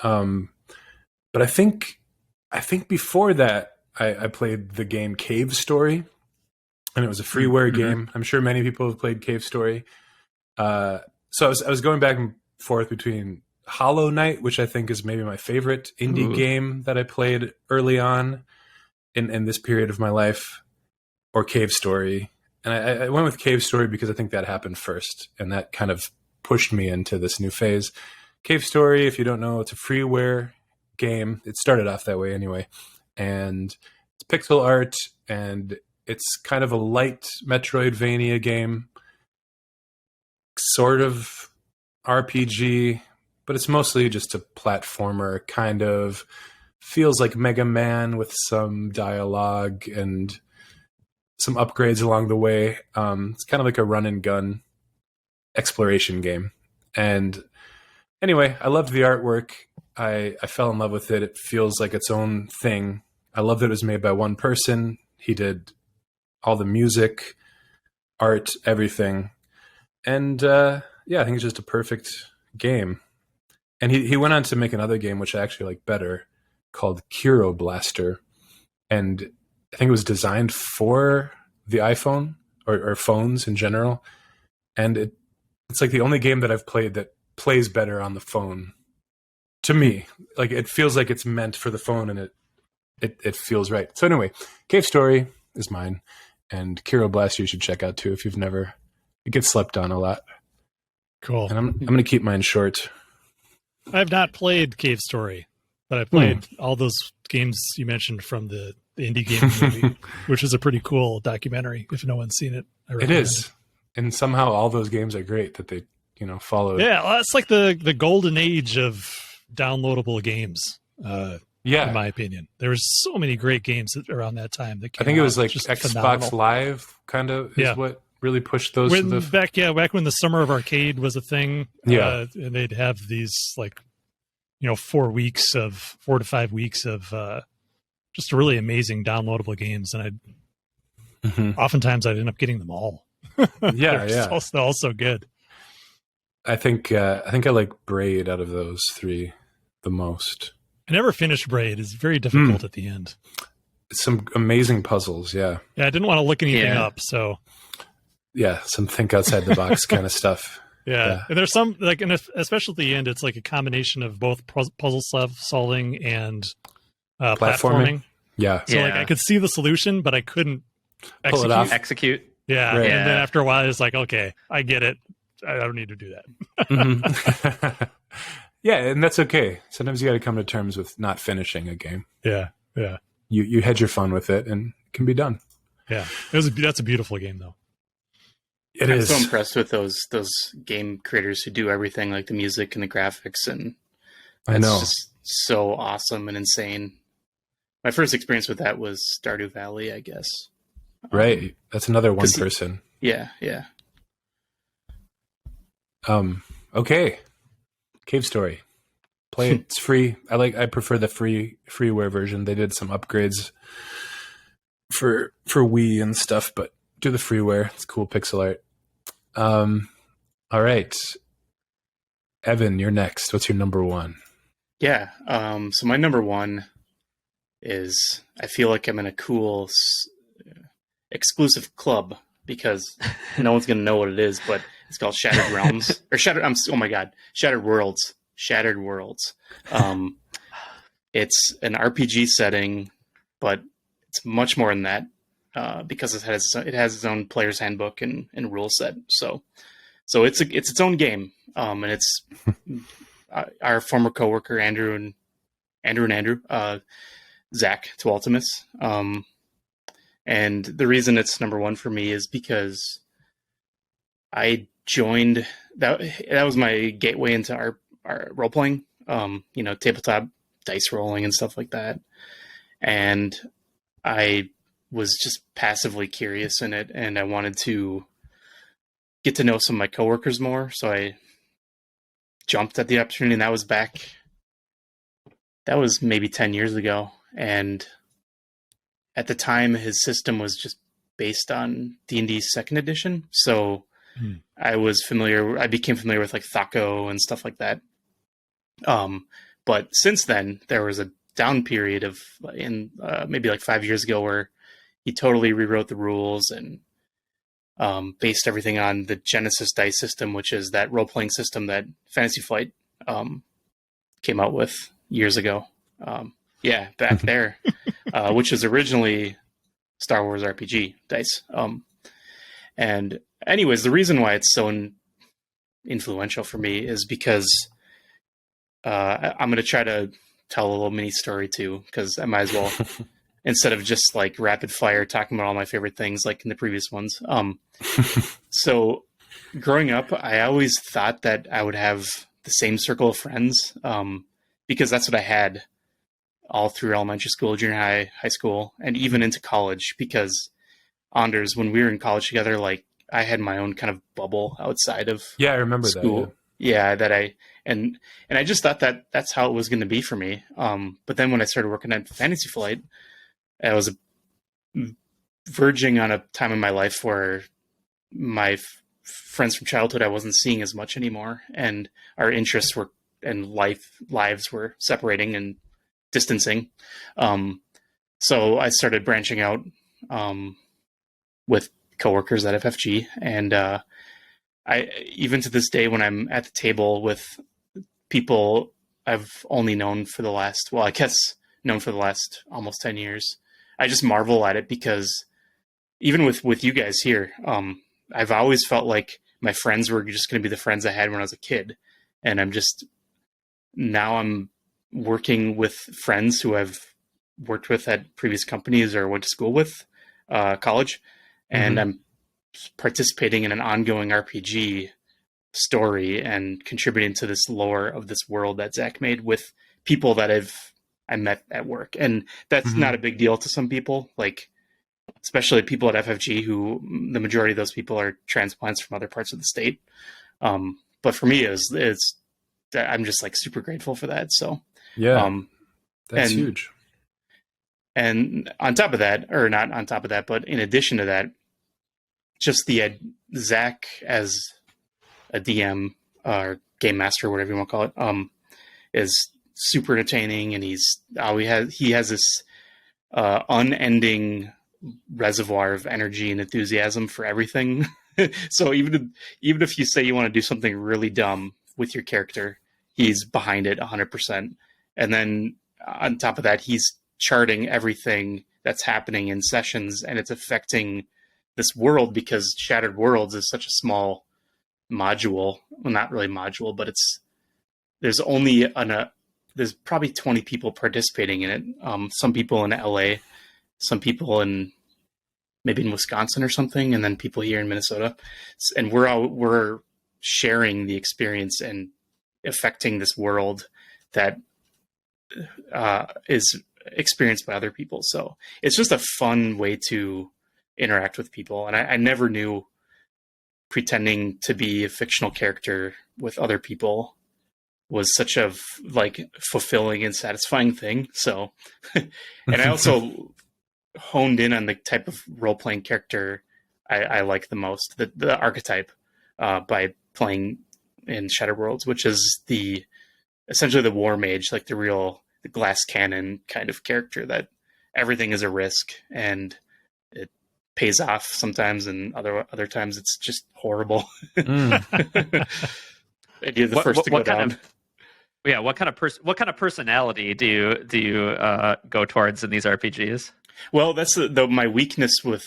But I think before that, I played the game Cave Story, and it was a freeware game. I'm sure many people have played Cave Story. So I was going back and forth between Hollow Knight, which I think is maybe my favorite indie game that I played early on in this period of my life, or Cave Story. And I went with Cave Story because I think that happened first, and that kind of pushed me into this new phase. Cave Story, if you don't know, it's a freeware game. It started off that way anyway. And it's pixel art, and it's kind of a light Metroidvania game, sort of RPG, but it's mostly just a platformer, kind of feels like Mega Man with some dialogue and some upgrades along the way. It's kind of like a run and gun exploration game. And anyway, I loved the artwork. I fell in love with it. It feels like its own thing. I love that it was made by one person. He did all the music, art, everything. And I think it's just a perfect game. And he went on to make another game, which I actually like better, called Kuro Blaster. And I think it was designed for the iPhone or phones in general. And it's like the only game that I've played that plays better on the phone. To me, like it feels like it's meant for the phone, and it feels right. So anyway, Cave Story is mine, and Kuro Blaster you should check out too if you've never. It gets slept on a lot. Cool. And I'm going to keep mine short. I've not played Cave Story, but I played all those games you mentioned from the indie game movie, which is a pretty cool documentary. If no one's seen it, it is. And somehow all those games are great that they, followed. Yeah, well, it's like the golden age of downloadable games. In my opinion, there was so many great games around that time. That came I think it was out. like Xbox phenomenal. Live kind of is what really pushed those. Back when the Summer of Arcade was a thing. And they'd have these 4 to 5 weeks of just really amazing downloadable games, and oftentimes I'd end up getting them all. All so good. I think I like Braid out of those three the most. I never finished Braid. It's very difficult at the end. Some amazing puzzles, yeah. Yeah, I didn't want to look anything up, so some think outside the box kind of stuff. Yeah, and there's some especially at the end, it's like a combination of both puzzle solving and platforming. Yeah. So I could see the solution, but I couldn't pull it off. Execute. Yeah. Right. And then after a while, it's like, okay, I get it. I don't need to do that. Yeah, and that's okay. Sometimes you got to come to terms with not finishing a game. Yeah. You had your fun with it, and it can be done. Yeah, that's a beautiful game, though. I'm so impressed with those game creators who do everything, like the music and the graphics, and it's just so awesome and insane. My first experience with that was Stardew Valley, I guess. Right, that's another one person. Yeah. Okay, Cave Story. Play it. It's free. I prefer the freeware version. They did some upgrades for Wii and stuff, but do the freeware. It's cool pixel art. All right. Evan, you're next. What's your number one? Yeah. So my number one is, I feel like I'm in a cool exclusive club because no one's gonna know what it is. But it's called Shattered Realms or Shattered. Oh my god, Shattered Worlds. Shattered Worlds. It's an RPG setting, but it's much more than that because it has its own player's handbook and rule set. So it's its own game, and it's our former coworker Andrew, Zach Tualtimus. And the reason it's number one for me is because I joined that was my gateway into our role playing, tabletop dice rolling and stuff like that. And I was just passively curious in it, and I wanted to get to know some of my coworkers more. So I jumped at the opportunity, and that was maybe 10 years ago. And at the time, his system was just based on D&D second edition. So I became familiar with like Thaco and stuff like that. But since then, there was a down period maybe like 5 years ago where he totally rewrote the rules and based everything on the Genesis dice system, which is that role-playing system that Fantasy Flight came out with years ago. Back there, which was originally Star Wars RPG dice. And anyways, the reason why it's so influential for me is because I'm going to try to tell a little mini story too, because I might as well, instead of just like rapid fire talking about all my favorite things like in the previous ones. So growing up, I always thought that I would have the same circle of friends because that's what I had all through elementary school, junior high school, and even into college. Because Anders, when we were in college together, like I had my own kind of bubble outside of I remember school. that. Yeah, that I just thought that that's how it was going to be for me. But then when I started working at Fantasy Flight, I was verging on a time in my life where my friends from childhood I wasn't seeing as much anymore, and our interests lives were separating and distancing. So I started branching out with coworkers at FFG, and I even to this day when I'm at the table with people I've only known for the last almost 10 years, I just marvel at it because even with you guys here, I've always felt like my friends were just going to be the friends I had when I was a kid, and I'm working with friends who I've worked with at previous companies or went to school with, college, and I'm participating in an ongoing RPG story and contributing to this lore of this world that Zach made with people that I met at work. And that's not a big deal to some people, like especially people at FFG, who the majority of those people are transplants from other parts of the state. But for me, it's I'm just like super grateful for that. So that's huge. And on top of that, or not on top of that, but in addition to that, just the Zach as a DM or game master, whatever you want to call it, is super entertaining, and he has this unending reservoir of energy and enthusiasm for everything. So even if you say you want to do something really dumb with your character, he's behind it 100%. And then on top of that, he's charting everything that's happening in sessions, and it's affecting this world because Shattered Worlds is such a small module. Well, not really module, but there's probably 20 people participating in it. Some people in LA, some people maybe in Wisconsin or something, and then people here in Minnesota. And we're sharing the experience and affecting this world that is experienced by other people. So it's just a fun way to interact with people. And I never knew pretending to be a fictional character with other people was such a fulfilling and satisfying thing. So, and I also honed in on the type of role-playing character I like the most, the archetype, by playing in Shattered Worlds, which is essentially the war mage, like the glass cannon kind of character that everything is a risk and it pays off sometimes, and other times it's just horrible. Mm. And you're the first to go down. What kind of personality do you go towards in these RPGs? Well, that's my weakness with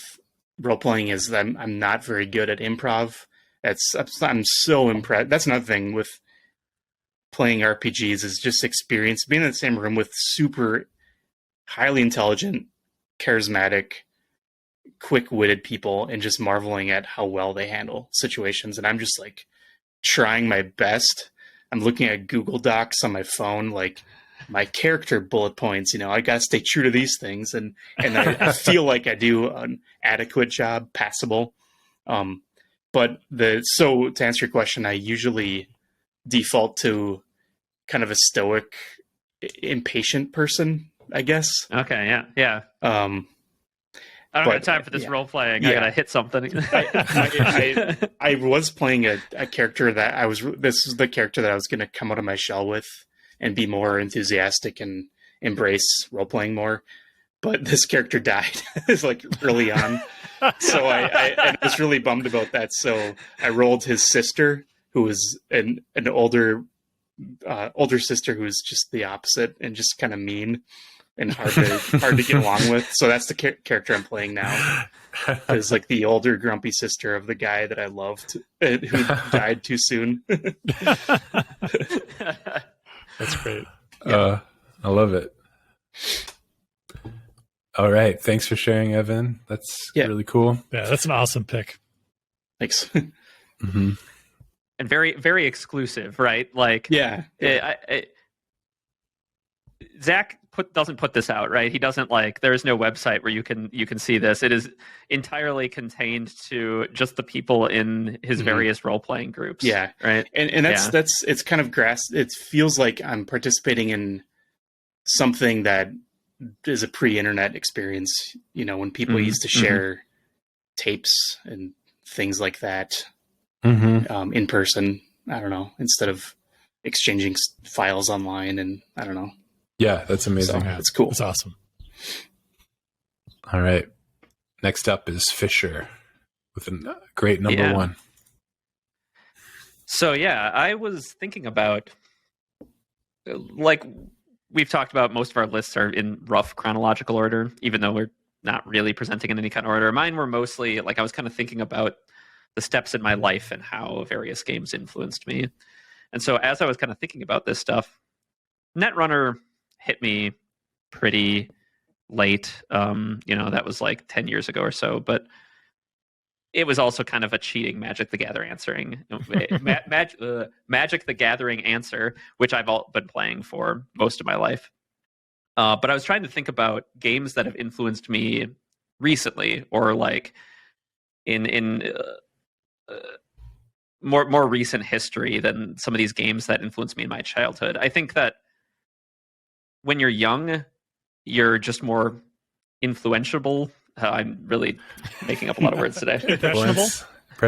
role playing is that I'm not very good at improv. I'm so impressed. That's another thing with playing RPGs is just experience being in the same room with super highly intelligent, charismatic, quick-witted people and just marveling at how well they handle situations. And I'm just like trying my best. I'm looking at Google Docs on my phone, like my character bullet points, I got to stay true to these things. And I feel like I do an adequate job, passable. But to answer your question, I usually default to kind of a stoic, impatient person, I guess. Okay. Yeah. I don't have time for this role playing. I gotta hit something. I was playing a character that this is the character that I was going to come out of my shell with and be more enthusiastic and embrace role playing more. But this character died. It's like early on. So I was really bummed about that. So I rolled his sister, who was an older sister who was just the opposite and just kind of mean and hard to get along with. So that's the character I'm playing now. Is like the older grumpy sister of the guy that I loved who died too soon. That's great. I love it. All right. Thanks for sharing, Evan. That's really cool. Yeah, that's an awesome pick. Thanks. Mm-hmm. And very, very exclusive, right? Like, Zach doesn't put this out, right? He doesn't there is no website where you can see this. It is entirely contained to just the people in his various role playing groups. Yeah. Right. And that's it's kind of it feels like I'm participating in something that is a pre-internet experience, when people used to share tapes and things like that in person. I don't know, instead of exchanging files online, and I don't know. Yeah, that's amazing. So, it's cool. It's awesome. All right. Next up is Fisher with a great number one. So, I was thinking about, we've talked about, most of our lists are in rough chronological order, even though we're not really presenting in any kind of order. Mine were mostly, I was kind of thinking about the steps in my life and how various games influenced me. And so as I was kind of thinking about this stuff, Netrunner hit me pretty late. That was 10 years ago or so, but it was also kind of a cheating Magic the Gathering answering. Magic the Gathering answer, which I've been playing for most of my life. But I was trying to think about games that have influenced me recently, or in more recent history than some of these games that influenced me in my childhood. I think that when you're young, you're just more influentiable. I'm really making up a lot of words today.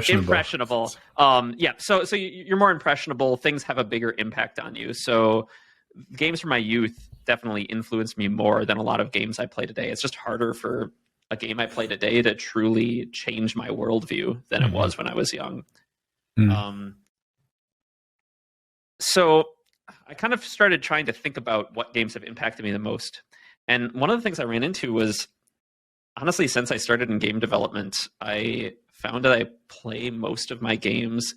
Impressionable. So you're more impressionable. Things have a bigger impact on you. So games from my youth definitely influenced me more than a lot of games I play today. It's just harder for a game I play today to truly change my worldview than it was when I was young. So I kind of started trying to think about what games have impacted me the most. And one of the things I ran into was, honestly, since I started in game development, I found that I play most of my games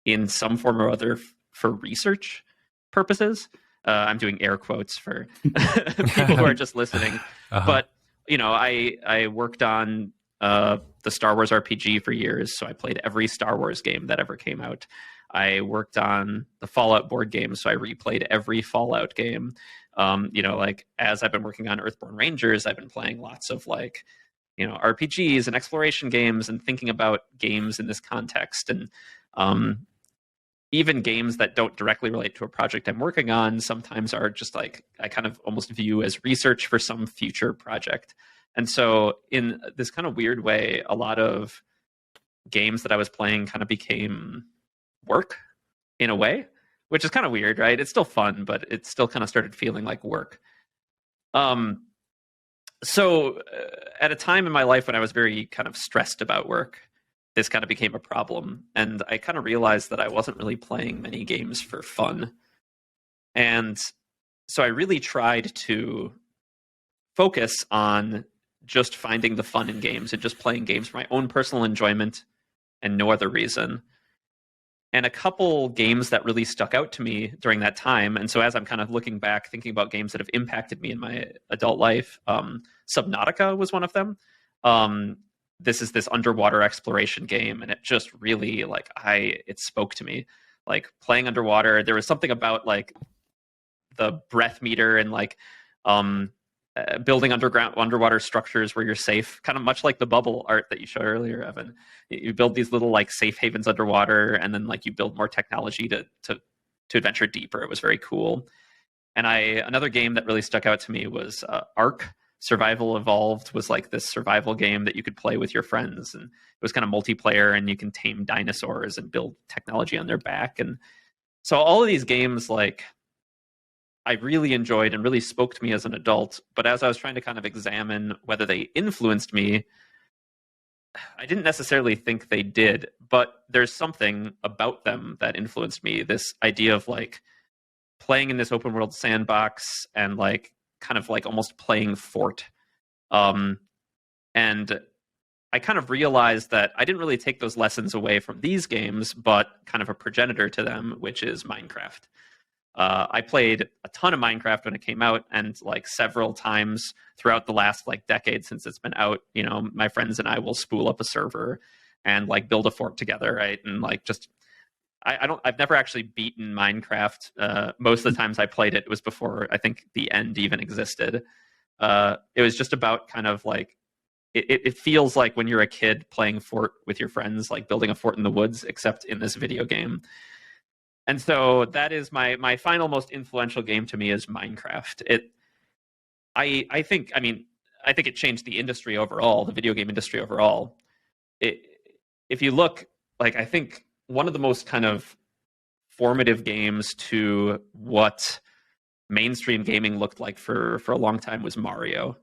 in some form or other for research purposes. I'm doing air quotes for people who are just listening. But, I worked on the Star Wars RPG for years, so I played every Star Wars game that ever came out. I worked on the Fallout board game, so I replayed every Fallout game. As I've been working on Earthborne Rangers, I've been playing lots of RPGs and exploration games and thinking about games in this context. And even games that don't directly relate to a project I'm working on sometimes are just I kind of almost view as research for some future project. And so in this kind of weird way, a lot of games that I was playing kind of became work in a way, which is kind of weird, right? It's still fun, but it still kind of started feeling like work. So at a time in my life when I was very kind of stressed about work, this kind of became a problem. And I kind of realized that I wasn't really playing many games for fun. And so I really tried to focus on just finding the fun in games and just playing games for my own personal enjoyment and no other reason. And a couple games that really stuck out to me during that time. And so as I'm kind of looking back, thinking about games that have impacted me in my adult life, Subnautica was one of them. This is this underwater exploration game, and it just really it spoke to me. Like playing underwater, there was something about like the breath meter and building underwater structures where you're safe, kind of much like the bubble art that you showed earlier, Evan. You build these little like safe havens underwater, and then like you build more technology to adventure deeper. It was very cool. And another game that really stuck out to me was Ark. Survival Evolved was like this survival game that you could play with your friends, and it was kind of multiplayer, and you can tame dinosaurs and build technology on their back. And so all of these games, like, I really enjoyed and really spoke to me as an adult. But as I was trying to kind of examine whether they influenced me, I didn't necessarily think they did, but there's something about them that influenced me. This idea of like playing in this open world sandbox and like kind of like almost playing Fort. And I kind of realized that I didn't really take those lessons away from these games, but kind of a progenitor to them, which is Minecraft. I played a ton of Minecraft when it came out, and like several times throughout the last like decade since it's been out, you know, my friends and I will spool up a server and like build a fort together, right? And like just I've never actually beaten Minecraft. Most of the times I played it was before I think the end even existed. It was just about kind of like it feels like when you're a kid playing Fort with your friends, like building a fort in the woods, except in this video game. And so that is my final most influential game to me is Minecraft. I think it changed the industry overall, the video game industry overall. If you look, like, I think one of the most kind of formative games to what mainstream gaming looked like for a long time was Mario.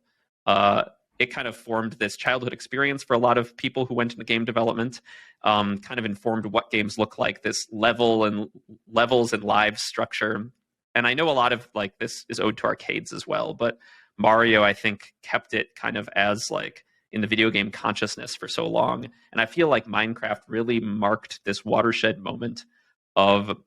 It kind of formed this childhood experience for a lot of people who went into game development, kind of informed what games look like, this levels and live structure. And I know a lot of like this is owed to arcades as well, but Mario, I think, kept it kind of as like in the video game consciousness for so long. And I feel like Minecraft really marked this watershed moment of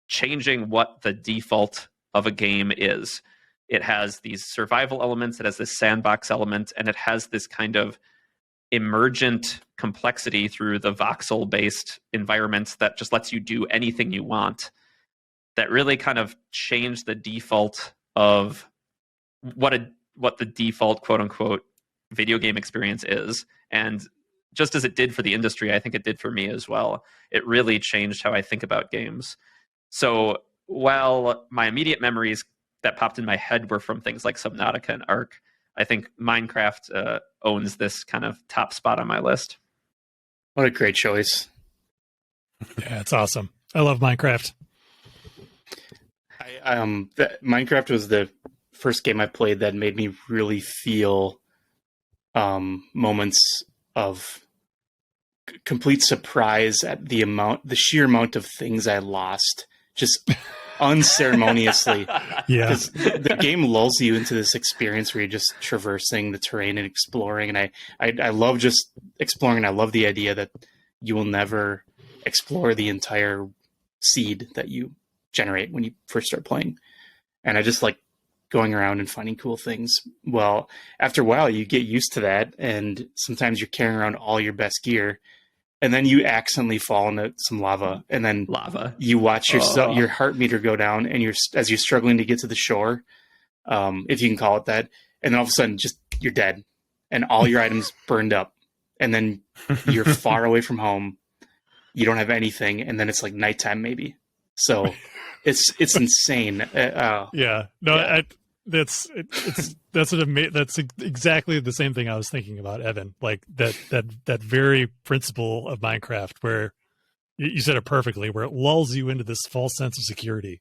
changing what the default of a game is. It has these survival elements, it has this sandbox element, and it has this kind of emergent complexity through the voxel-based environments that just lets you do anything you want. That really kind of changed the default of what the default quote-unquote video game experience is. And just as it did for the industry, I think it did for me as well. It really changed how I think about games. So while my immediate memories that popped in my head were from things like Subnautica and Ark, I think Minecraft owns this kind of top spot on my list. What a great choice. Yeah, it's awesome. I love Minecraft. Minecraft was the first game I played that made me really feel moments of complete surprise at the sheer amount of things I lost just unceremoniously. Yeah, because the game lulls you into this experience where you're just traversing the terrain and exploring. And I love just exploring, and I love the idea that you will never explore the entire seed that you generate when you first start playing. And I just like going around and finding cool things. Well, after a while, you get used to that, and sometimes you're carrying around all your best gear, and then you accidentally fall into some lava, and then you watch your heart meter go down, and as you're struggling to get to the shore, if you can call it that, and then all of a sudden, just you're dead, and all your items burned up, and then you're far away from home. You don't have anything, and then it's like nighttime maybe. So it's insane. That's exactly the same thing I was thinking about, Evan. Like that very principle of Minecraft, where you said it perfectly, where it lulls you into this false sense of security.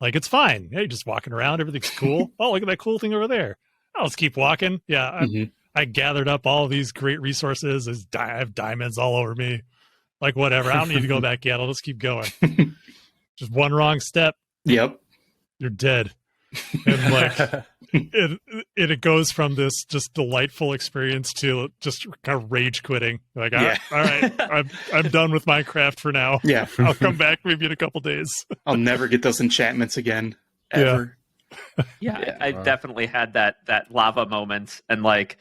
Like, it's fine. Hey, just walking around, everything's cool. Oh, look at that cool thing over there. let's keep walking. Yeah, Mhm. I gathered up all these great resources. I have diamonds all over me. Like, whatever. I don't need to go back yet. I'll just keep going. Just one wrong step, Yep. you're dead. And like it goes from this just delightful experience to just kind of rage quitting. Like, Yeah. all right, I'm done with Minecraft for now. Yeah. I'll come back maybe in a couple days. I'll never get those enchantments again. Ever. Yeah, I definitely had that lava moment, and like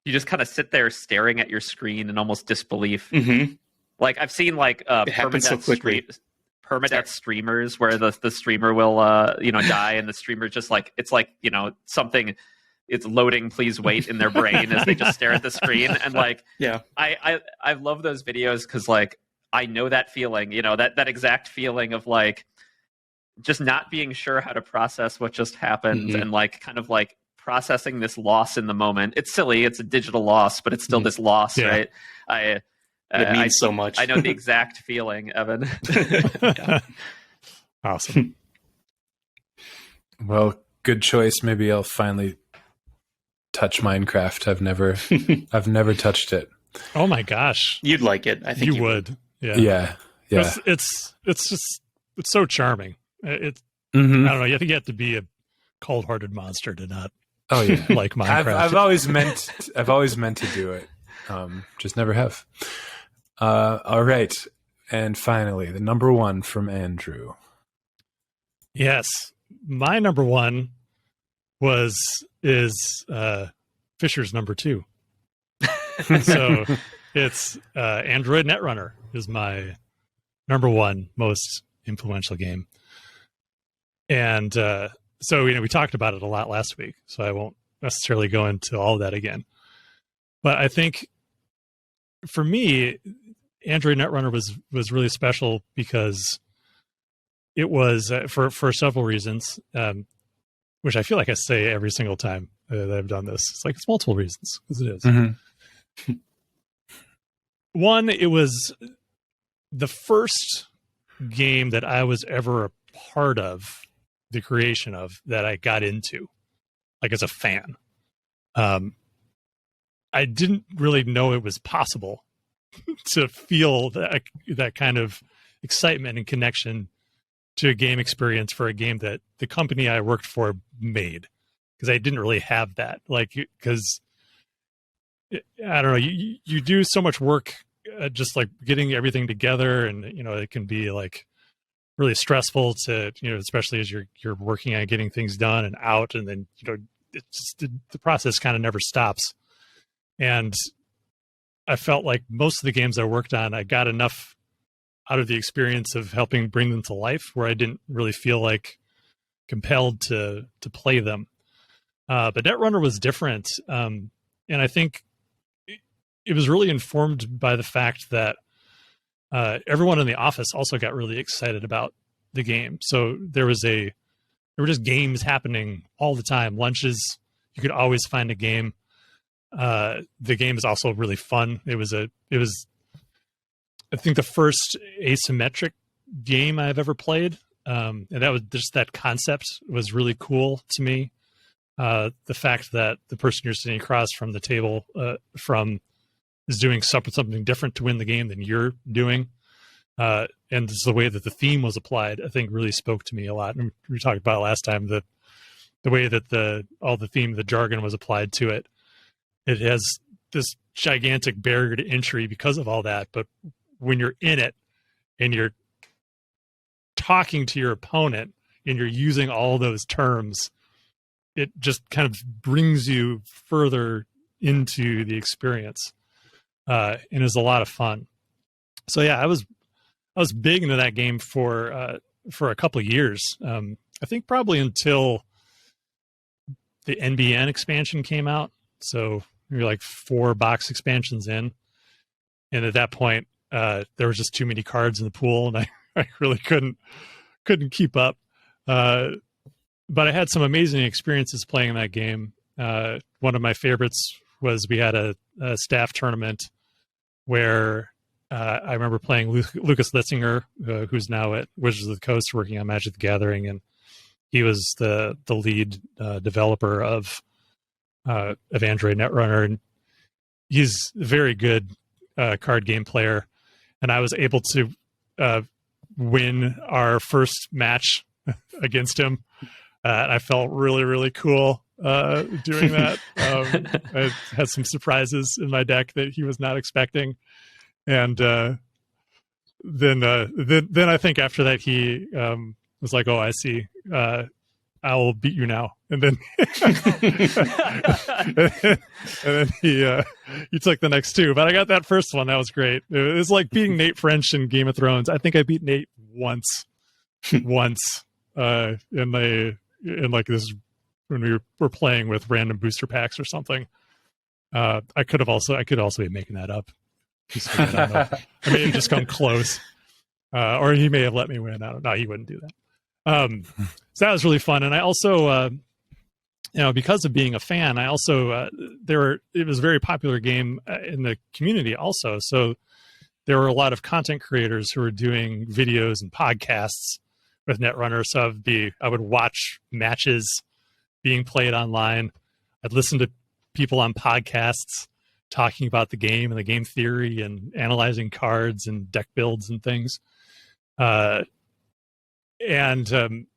you just kind of sit there staring at your screen in almost disbelief. Mm-hmm. Like I've seen like It happens so quickly. permadeath streamers where the streamer will die, and the streamer just like it's like something. It's loading, please wait in their brain as they just stare at the screen. And like, Yeah. I love those videos because like I know that feeling, that exact feeling of like just not being sure how to process what just happened, Mhm. and like kind of like processing this loss in the moment. It's silly, it's a digital loss, but it's still this loss, Yeah. right? It means so much. I know the exact feeling, Evan. Awesome. Well, good choice. Maybe I'll finally touch Minecraft. I've never touched it. Oh my gosh. You'd like it. I think You would. Yeah. Yeah. It's so charming. It's Mhm. I don't know. I think you have to be a cold-hearted monster to not Oh yeah. like Minecraft. I've always meant to do it. Just never have. All right. And finally, the number one from Andrew. Yes, my number one is Fisher's number two. So it's Android Netrunner is my number one most influential game. And so we talked about it a lot last week, so I won't necessarily go into all of that again. But I think for me, Android Netrunner was really special because it was for several reasons, which I feel like I say every single time that I've done this. It's like it's multiple reasons, because it is. Mm-hmm. One, it was the first game that I was ever a part of the creation of that I got into, like as a fan. I didn't really know it was possible to feel that kind of excitement and connection to a game experience for a game that the company I worked for made, because I didn't really have that. Like, because I don't know, you do so much work just like getting everything together, and it can be like really stressful to especially as you're working on getting things done and out, and then it's just, the process kind of never stops. And I felt like most of the games I worked on, I got enough out of the experience of helping bring them to life where I didn't really feel like compelled to play them. But Netrunner was different. And I think it was really informed by the fact that everyone in the office also got really excited about the game. So there were just games happening all the time. Lunches, you could always find a game. The game is also really fun. It was I think the first asymmetric game I've ever played. And that was just, that concept was really cool to me. The fact that the person you're sitting across from the table from is doing something different to win the game than you're doing. And just the way that the theme was applied, I think really spoke to me a lot. And we talked about it last time, the way that all the theme, the jargon was applied to it. It has this gigantic barrier to entry because of all that. But when you're in it and you're talking to your opponent and you're using all those terms, it just kind of brings you further into the experience, and is a lot of fun. So yeah, I was big into that game for a couple of years. I think probably until the NBN expansion came out. So we were like 4 box expansions in, and at that point, there was just too many cards in the pool, and I really couldn't keep up. But I had some amazing experiences playing in that game. One of my favorites was we had a staff tournament where I remember playing Lucas Litzinger, who's now at Wizards of the Coast working on Magic the Gathering, and he was the lead developer of Android Netrunner, and he's a very good card game player. And I was able to win our first match against him. And I felt really, really cool doing that. I had some surprises in my deck that he was not expecting. And then I think after that he was like, "Oh, I see. I will beat you now." And then he took the next two. But I got that first one. That was great. It was like beating Nate French in Game of Thrones. I think I beat Nate once in like this when we were playing with random booster packs or something. I could also be making that up. I don't know. I may have just come close, or he may have let me win. I don't know. He wouldn't do that. So that was really fun. And I also, because of being a fan, I also it was a very popular game in the community also. So there were a lot of content creators who were doing videos and podcasts with Netrunner. So I would watch matches being played online. I'd listen to people on podcasts talking about the game and the game theory and analyzing cards and deck builds and things.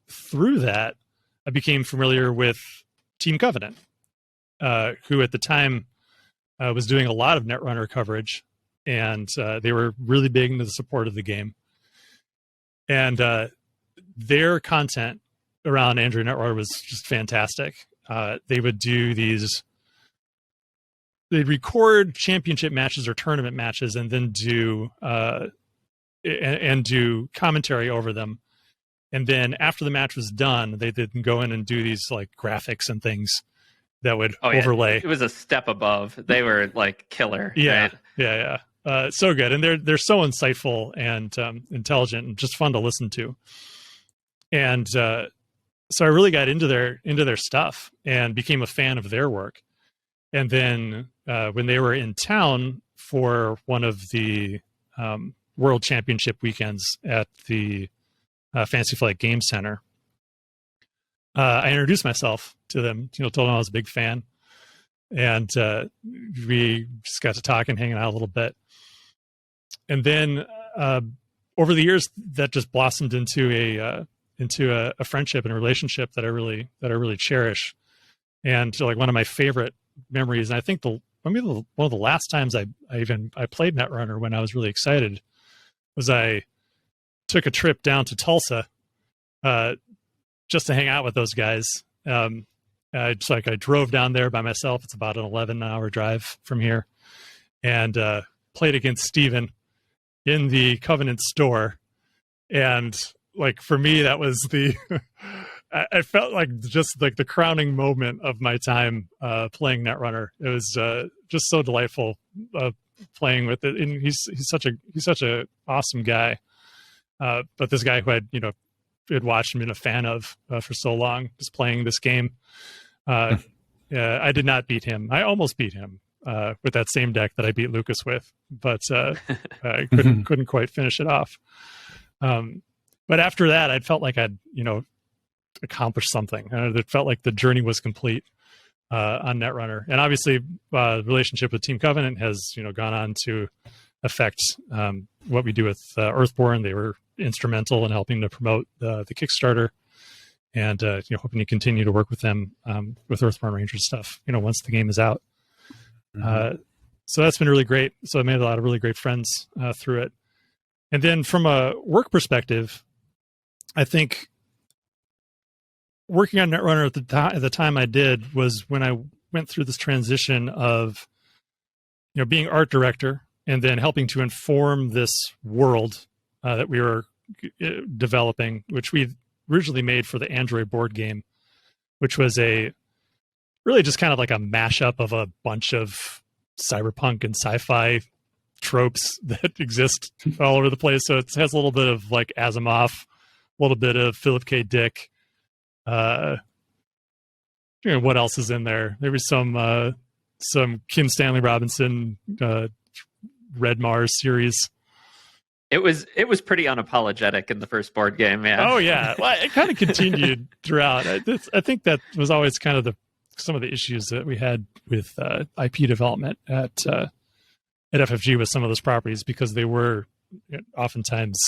Through that, I became familiar with Team Covenant, who at the time was doing a lot of Netrunner coverage, and they were really big into the support of the game. And their content around Android Netrunner was just fantastic. They would do they'd record championship matches or tournament matches and then do commentary over them. And then after the match was done, they did go in and do these like graphics and things that would overlay. It was a step above. They were like killer. Yeah, right? yeah. So good, and they're so insightful and intelligent and just fun to listen to. And so I really got into their stuff and became a fan of their work. And then when they were in town for one of the World Championship weekends at the Fantasy Flight Game Center, I introduced myself to them. Told them I was a big fan, and we just got to talk and hanging out a little bit. And then over the years, that just blossomed into a friendship and a relationship that I really cherish. And like one of my favorite memories, and I think one of the last times I played Netrunner when I was really excited was I took a trip down to Tulsa just to hang out with those guys. I drove down there by myself. It's about an 11-hour drive from here, and played against Steven in the Covenant store. And like for me, that was I felt like just like the crowning moment of my time playing Netrunner. It was just so delightful playing with it. And he's such a awesome guy. But this guy who had watched and been a fan of for so long, just playing this game. I did not beat him. I almost beat him with that same deck that I beat Lucas with, but I couldn't quite finish it off. But after that, I felt like I'd accomplished something. It felt like the journey was complete on Netrunner. And obviously, the relationship with Team Covenant has gone on to affect what we do with Earthborne. They were instrumental in helping to promote the Kickstarter, and hoping to continue to work with them with Earthborne Rangers stuff. Once the game is out. Mm-hmm. So that's been really great. So I made a lot of really great friends through it. And then from a work perspective, I think working on Netrunner at the time I did was when I went through this transition of being art director and then helping to inform this world that we were developing, which we originally made for the Android board game, which was really just kind of like a mashup of a bunch of cyberpunk and sci-fi tropes that exist all over the place. So it has a little bit of like Asimov, a little bit of Philip K. Dick. What else is in there? Maybe some Kim Stanley Robinson, Red Mars series. It was pretty unapologetic in the first board game, yeah. Oh yeah, well, it kind of continued throughout. I think that was always kind of the some of the issues that we had with IP development at FFG with some of those properties, because they were oftentimes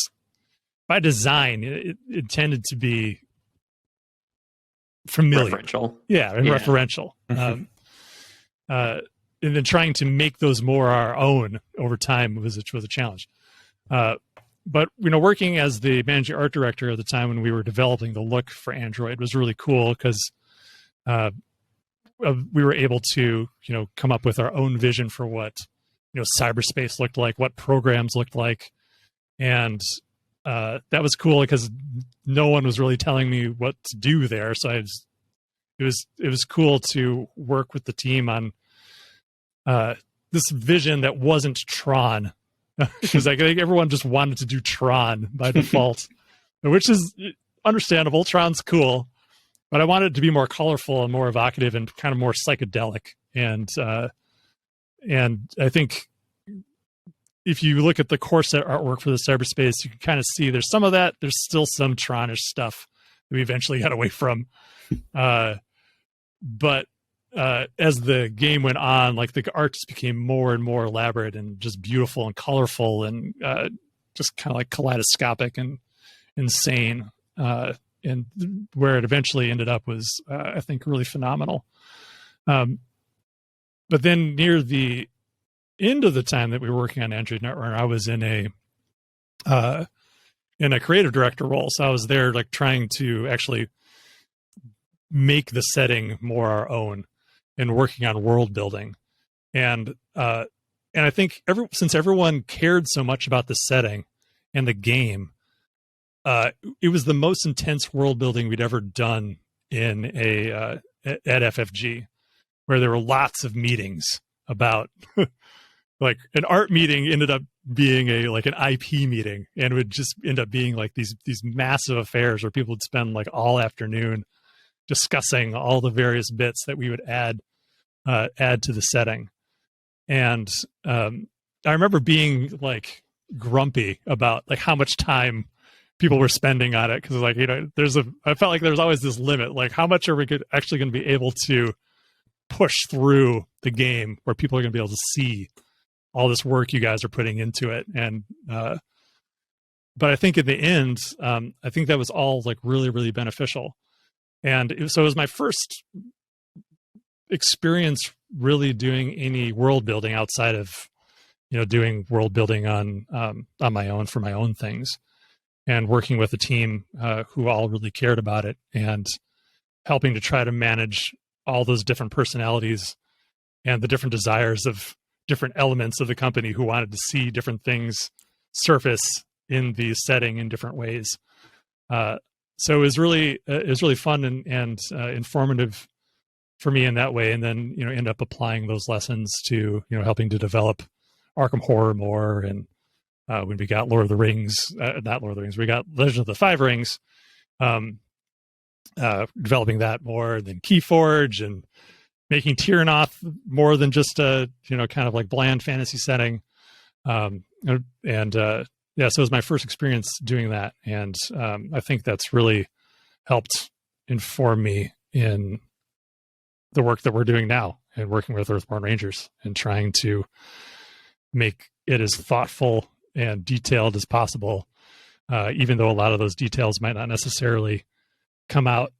by design it tended to be familiar, referential. And referential. And then trying to make those more our own over time was a challenge. But working as the managing art director at the time when we were developing the look for Android was really cool, because we were able to come up with our own vision for what cyberspace looked like, what programs looked like, and that was cool because no one was really telling me what to do there. So it was cool to work with the team on this vision that wasn't Tron, because I think everyone just wanted to do Tron by default, which is understandable. Tron's cool, but I wanted it to be more colorful and more evocative and kind of more psychedelic. And I think if you look at the core set artwork for the cyberspace, you can kind of see there's some of that. There's still some Tronish stuff that we eventually got away from. But as the game went on, like the art just became more and more elaborate and just beautiful and colorful and just kind of like kaleidoscopic and insane. And where it eventually ended up was, I think, really phenomenal. But then near the end of the time that we were working on Android Netrunner, I was in a creative director role. So I was there like trying to actually make the setting more our own and working on world building. And I think since everyone cared so much about the setting and the game, it was the most intense world building we'd ever done at FFG, where there were lots of meetings about like an art meeting ended up being an IP meeting, and would just end up being like these massive affairs where people would spend like all afternoon discussing all the various bits that we would add to the setting. And I remember being like grumpy about like how much time people were spending on it, because like I felt like there's always this limit, like how much are we actually going to be able to push through the game where people are going to be able to see all this work you guys are putting into it. And but I think in the end, I think that was all like really, really beneficial. And so it was my first experience really doing any world building outside of doing world building on my own for my own things, and working with a team who all really cared about it, and helping to try to manage all those different personalities and the different desires of different elements of the company who wanted to see different things surface in the setting in different ways. So it was really fun and informative for me in that way. And then, end up applying those lessons to, helping to develop Arkham Horror more. And when we got Lord of the Rings, not Lord of the Rings, we got Legend of the Five Rings, developing that more, and then Keyforge, and making Tyranoth more than just a, kind of like bland fantasy setting. So it was my first experience doing that. And I think that's really helped inform me in the work that we're doing now, and working with Earthborne Rangers and trying to make it as thoughtful and detailed as possible, even though a lot of those details might not necessarily come out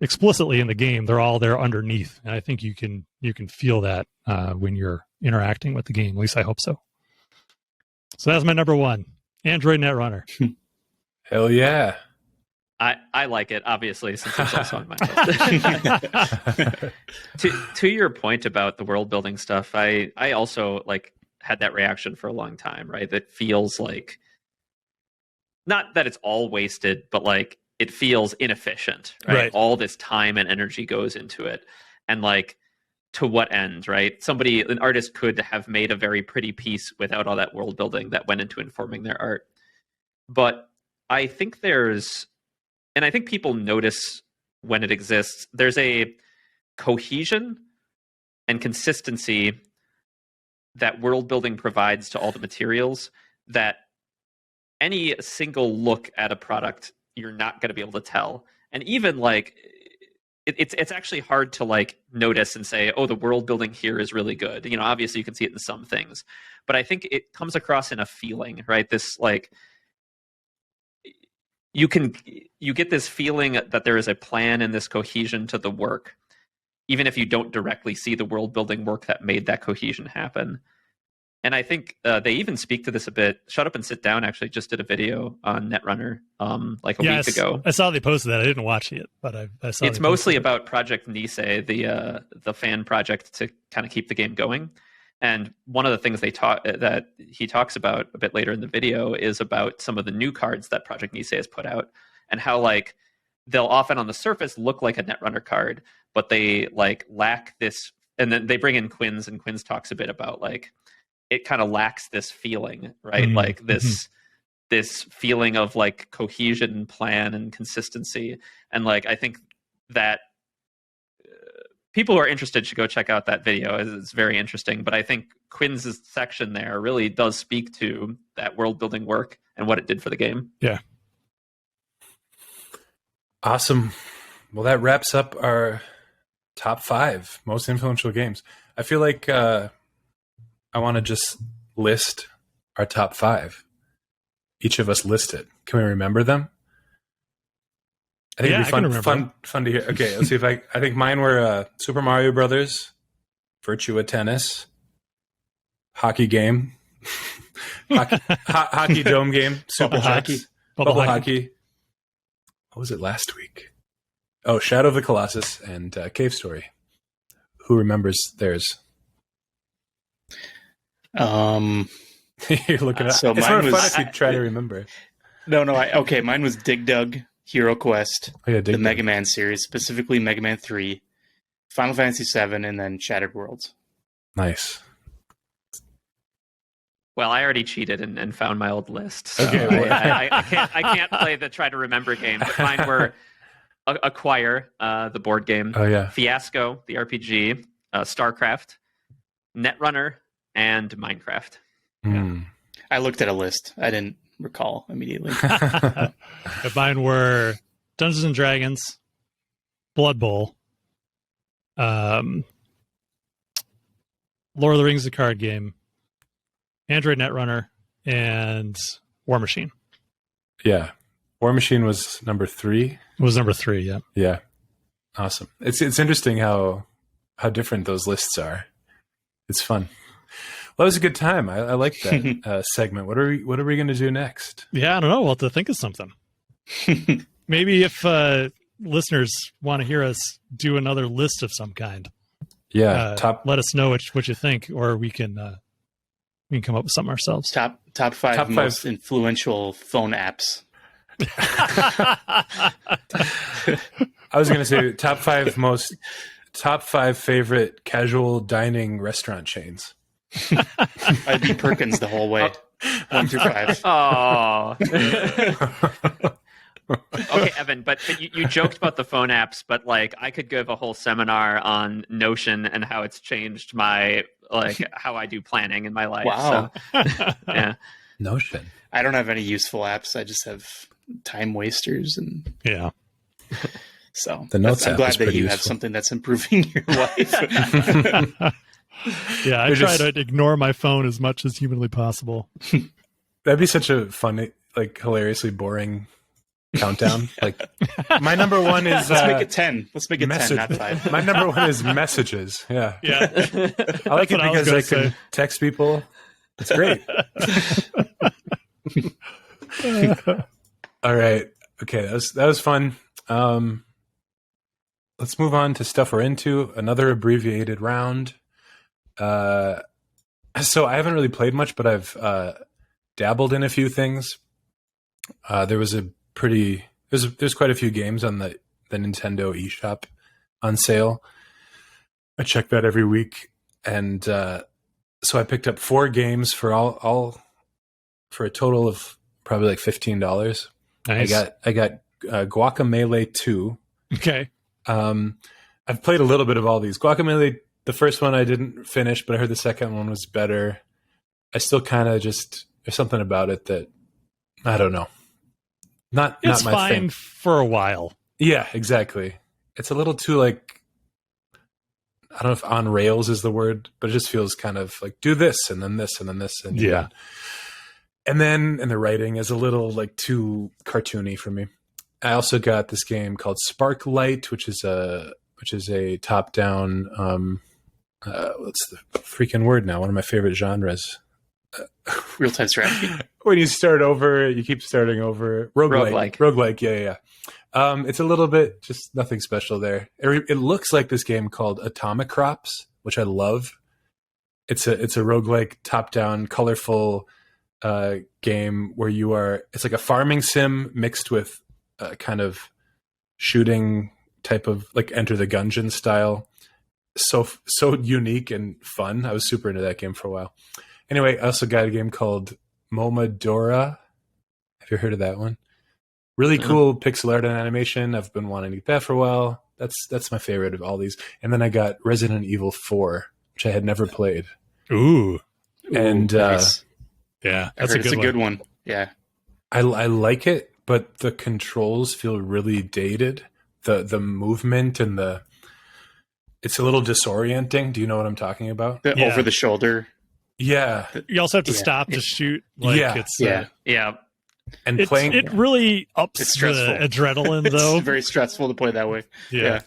explicitly in the game. They're all there underneath, and I think you can feel that when you're interacting with the game. At least I hope so. So that's my number one, Android Netrunner. Hell yeah! I like it, obviously, since it's also on my list. To your point about the world building stuff, I also like had that reaction for a long time, right? That feels like, not that it's all wasted, but like it feels inefficient, right? All this time and energy goes into it. And like, to what end, right? An artist could have made a very pretty piece without all that world building that went into informing their art. But I think and I think people notice when it exists, there's a cohesion and consistency that world building provides to all the materials that any single look at a product, you're not going to be able to tell. And even like it's actually hard to like notice and say, oh, the world building here is really good. You know, obviously you can see it in some things, but I think it comes across in a feeling, right? This like you get this feeling that there is a plan and this cohesion to the work, even if you don't directly see the world building work that made that cohesion happen. And I think they even speak to this a bit. Shut Up and Sit Down actually just did a video on Netrunner like a week ago. I saw they posted that. I didn't watch it, but I saw it's mostly about Project Nisei, the fan project to kind of keep the game going. And one of the things that he talks about a bit later in the video is about some of the new cards that Project Nisei has put out, and how like they'll often on the surface look like a Netrunner card, but they like lack this. And then they bring in Quinns, and Quinns talks a bit about like it kind of lacks this feeling, right? Mm-hmm. Like this feeling of like cohesion, plan, and consistency. And like I think that people who are interested should go check out that video. It's very interesting. But I think Quinn's section there really does speak to that world building work and what it did for the game. Yeah. Awesome. Well, that wraps up our top 5 most influential games. I feel like I want to just list our top 5. Each of us list it. Can we remember them? I think it'd be fun to hear. Okay, let's see if I think mine were Super Mario Brothers, Virtua Tennis, Hockey Game, Hockey Dome Game, Super Hockey, Bubble Hockey. What was it last week? Oh, Shadow of the Colossus and Cave Story. Who remembers theirs? You're looking at so it's mine more was, fun if you try to remember. No, okay, mine was Dig Dug, Hero Quest, the Mega Man series, specifically Mega Man 3, Final Fantasy 7, and then Shattered Worlds. Nice. Well, I already cheated and found my old list. So okay, I can't play the try to remember game. But mine were Acquire, the board game. Oh yeah. Fiasco, the RPG. StarCraft, Netrunner, and Minecraft. Mm. I looked at a list. I didn't recall immediately. But mine were Dungeons and Dragons, Blood Bowl, Lord of the Rings, the card game, Android Netrunner, and War Machine. Yeah. War Machine was number 3. It was number 3, yeah. Yeah. Awesome. It's interesting how different those lists are. It's fun. Well, that was a good time. I like that segment. What are we going to do next? Yeah, I don't know. We'll have to think of something. Maybe if listeners want to hear us do another list of some kind. Yeah, let us know what you think, or we can come up with something ourselves. Top five most influential phone apps. I was going to say top 5 favorite casual dining restaurant chains. I'd be Perkins the whole way. 1 through 5. Oh. Okay, Evan, but you joked about the phone apps, but like I could give a whole seminar on Notion and how it's changed my how I do planning in my life. Wow. So, yeah. Notion. I don't have any useful apps. I just have time wasters and yeah. So the notes I'm glad that you useful. have something that's improving your life. Yeah, I try to ignore my phone as much as humanly possible. That'd be such a fun, hilariously boring countdown. Like my number 1 is let's make it 10. Let's make it 10, not 5. My number 1 is messages. Yeah. Yeah. I like it because I can text people. It's great. All right. Okay, that was fun. Let's move on to stuff we're into. Another abbreviated round. So I haven't really played much, but I've dabbled in a few things. There's quite a few games on the Nintendo eShop on sale. I check that every week, and so I picked up 4 games for all for a total of probably like $15. Nice. I got Guacamelee 2. Okay. I've played a little bit of all these. Guacamelee, the first one I didn't finish, but I heard the second one was better. I still kind of there's something about it that I don't know. It's not my fine thing. for a while. Yeah, exactly. it's a little too like, I don't know if on rails is the word, but it just feels kind of like do this and then this and then this and Yeah. And the writing is a little like too cartoony for me. I also got this game called Sparklight, which is a top-down. What's the freaking word now? One of my favorite genres. Real-time strategy. When you start over, you keep starting over. Roguelike. Yeah. It's a little bit just nothing special there. It looks like this game called Atomic Crops, which I love. It's a roguelike top-down, colorful game where it's like a farming sim mixed with kind of shooting type of like Enter the Gungeon style. So unique and fun. I was super into that game for a while. Anyway, I also got a game called Momodora. Have you heard of that one? Really cool pixel art and animation. I've been wanting to get that for a while. That's my favorite of all these. And then I got Resident Evil 4, which I had never played. Ooh. And nice. Yeah, that's a good one. Yeah. I like it, but the controls feel really dated. The movement and it's a little disorienting. Do you know what I'm talking about? Over the shoulder. Yeah. You also have to stop to shoot. Like it's And it really ups the adrenaline though. It's very stressful to play that way. Yeah.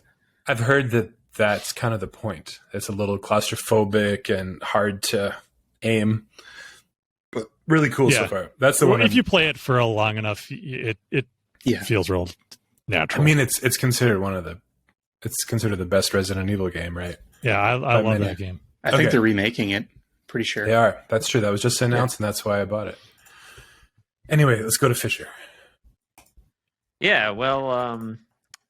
I've heard that that's kind of the point. It's a little claustrophobic and hard to aim. But really cool so far. That's the one. If you play it for a long enough, it feels real natural. I mean, it's considered the best Resident Evil game, right? Yeah, I love that game. I think they're remaking it. Pretty sure they are. That's true. That was just announced, and that's why I bought it. Anyway, let's go to Fisher. Yeah, well,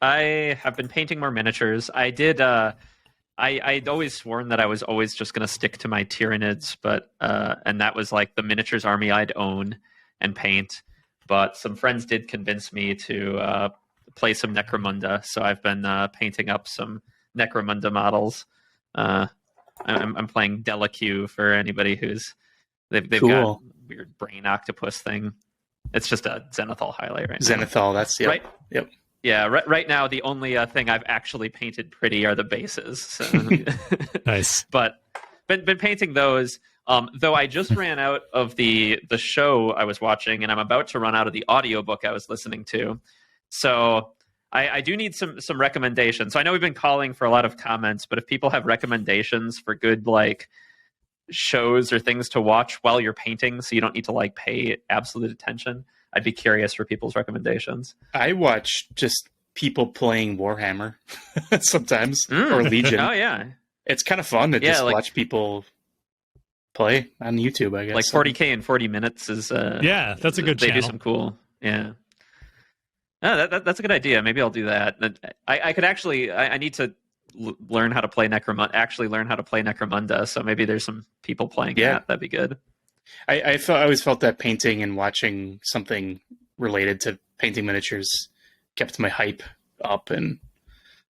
I have been painting more miniatures. I did. I'd always sworn that I was always just going to stick to my Tyranids, but and that was like the miniatures army I'd own and paint. But some friends did convince me to play some Necromunda, so I've been painting up some Necromunda models. I'm playing Delaque for anybody who's they've got weird brain octopus thing. It's just a Zenithal highlight right now. Zenithal, that's right. Yep. Yeah, right now the only thing I've actually painted pretty are the bases. So. Nice. But been painting those. Though I just ran out of the show I was watching, and I'm about to run out of the audiobook I was listening to. So I do need some recommendations. So I know we've been calling for a lot of comments, but if people have recommendations for good like shows or things to watch while you're painting, so you don't need to like pay absolute attention, I'd be curious for people's recommendations. I watch just people playing Warhammer sometimes or Legion. Oh yeah, it's kind of fun to just watch people play on YouTube. I guess like 40K in 40 minutes is that's a good they channel. Do some cool that's a good idea. Maybe I'll do that. I could actually I need to learn how to play Necromunda, so maybe there's some people playing that'd be good. I always felt that painting and watching something related to painting miniatures kept my hype up and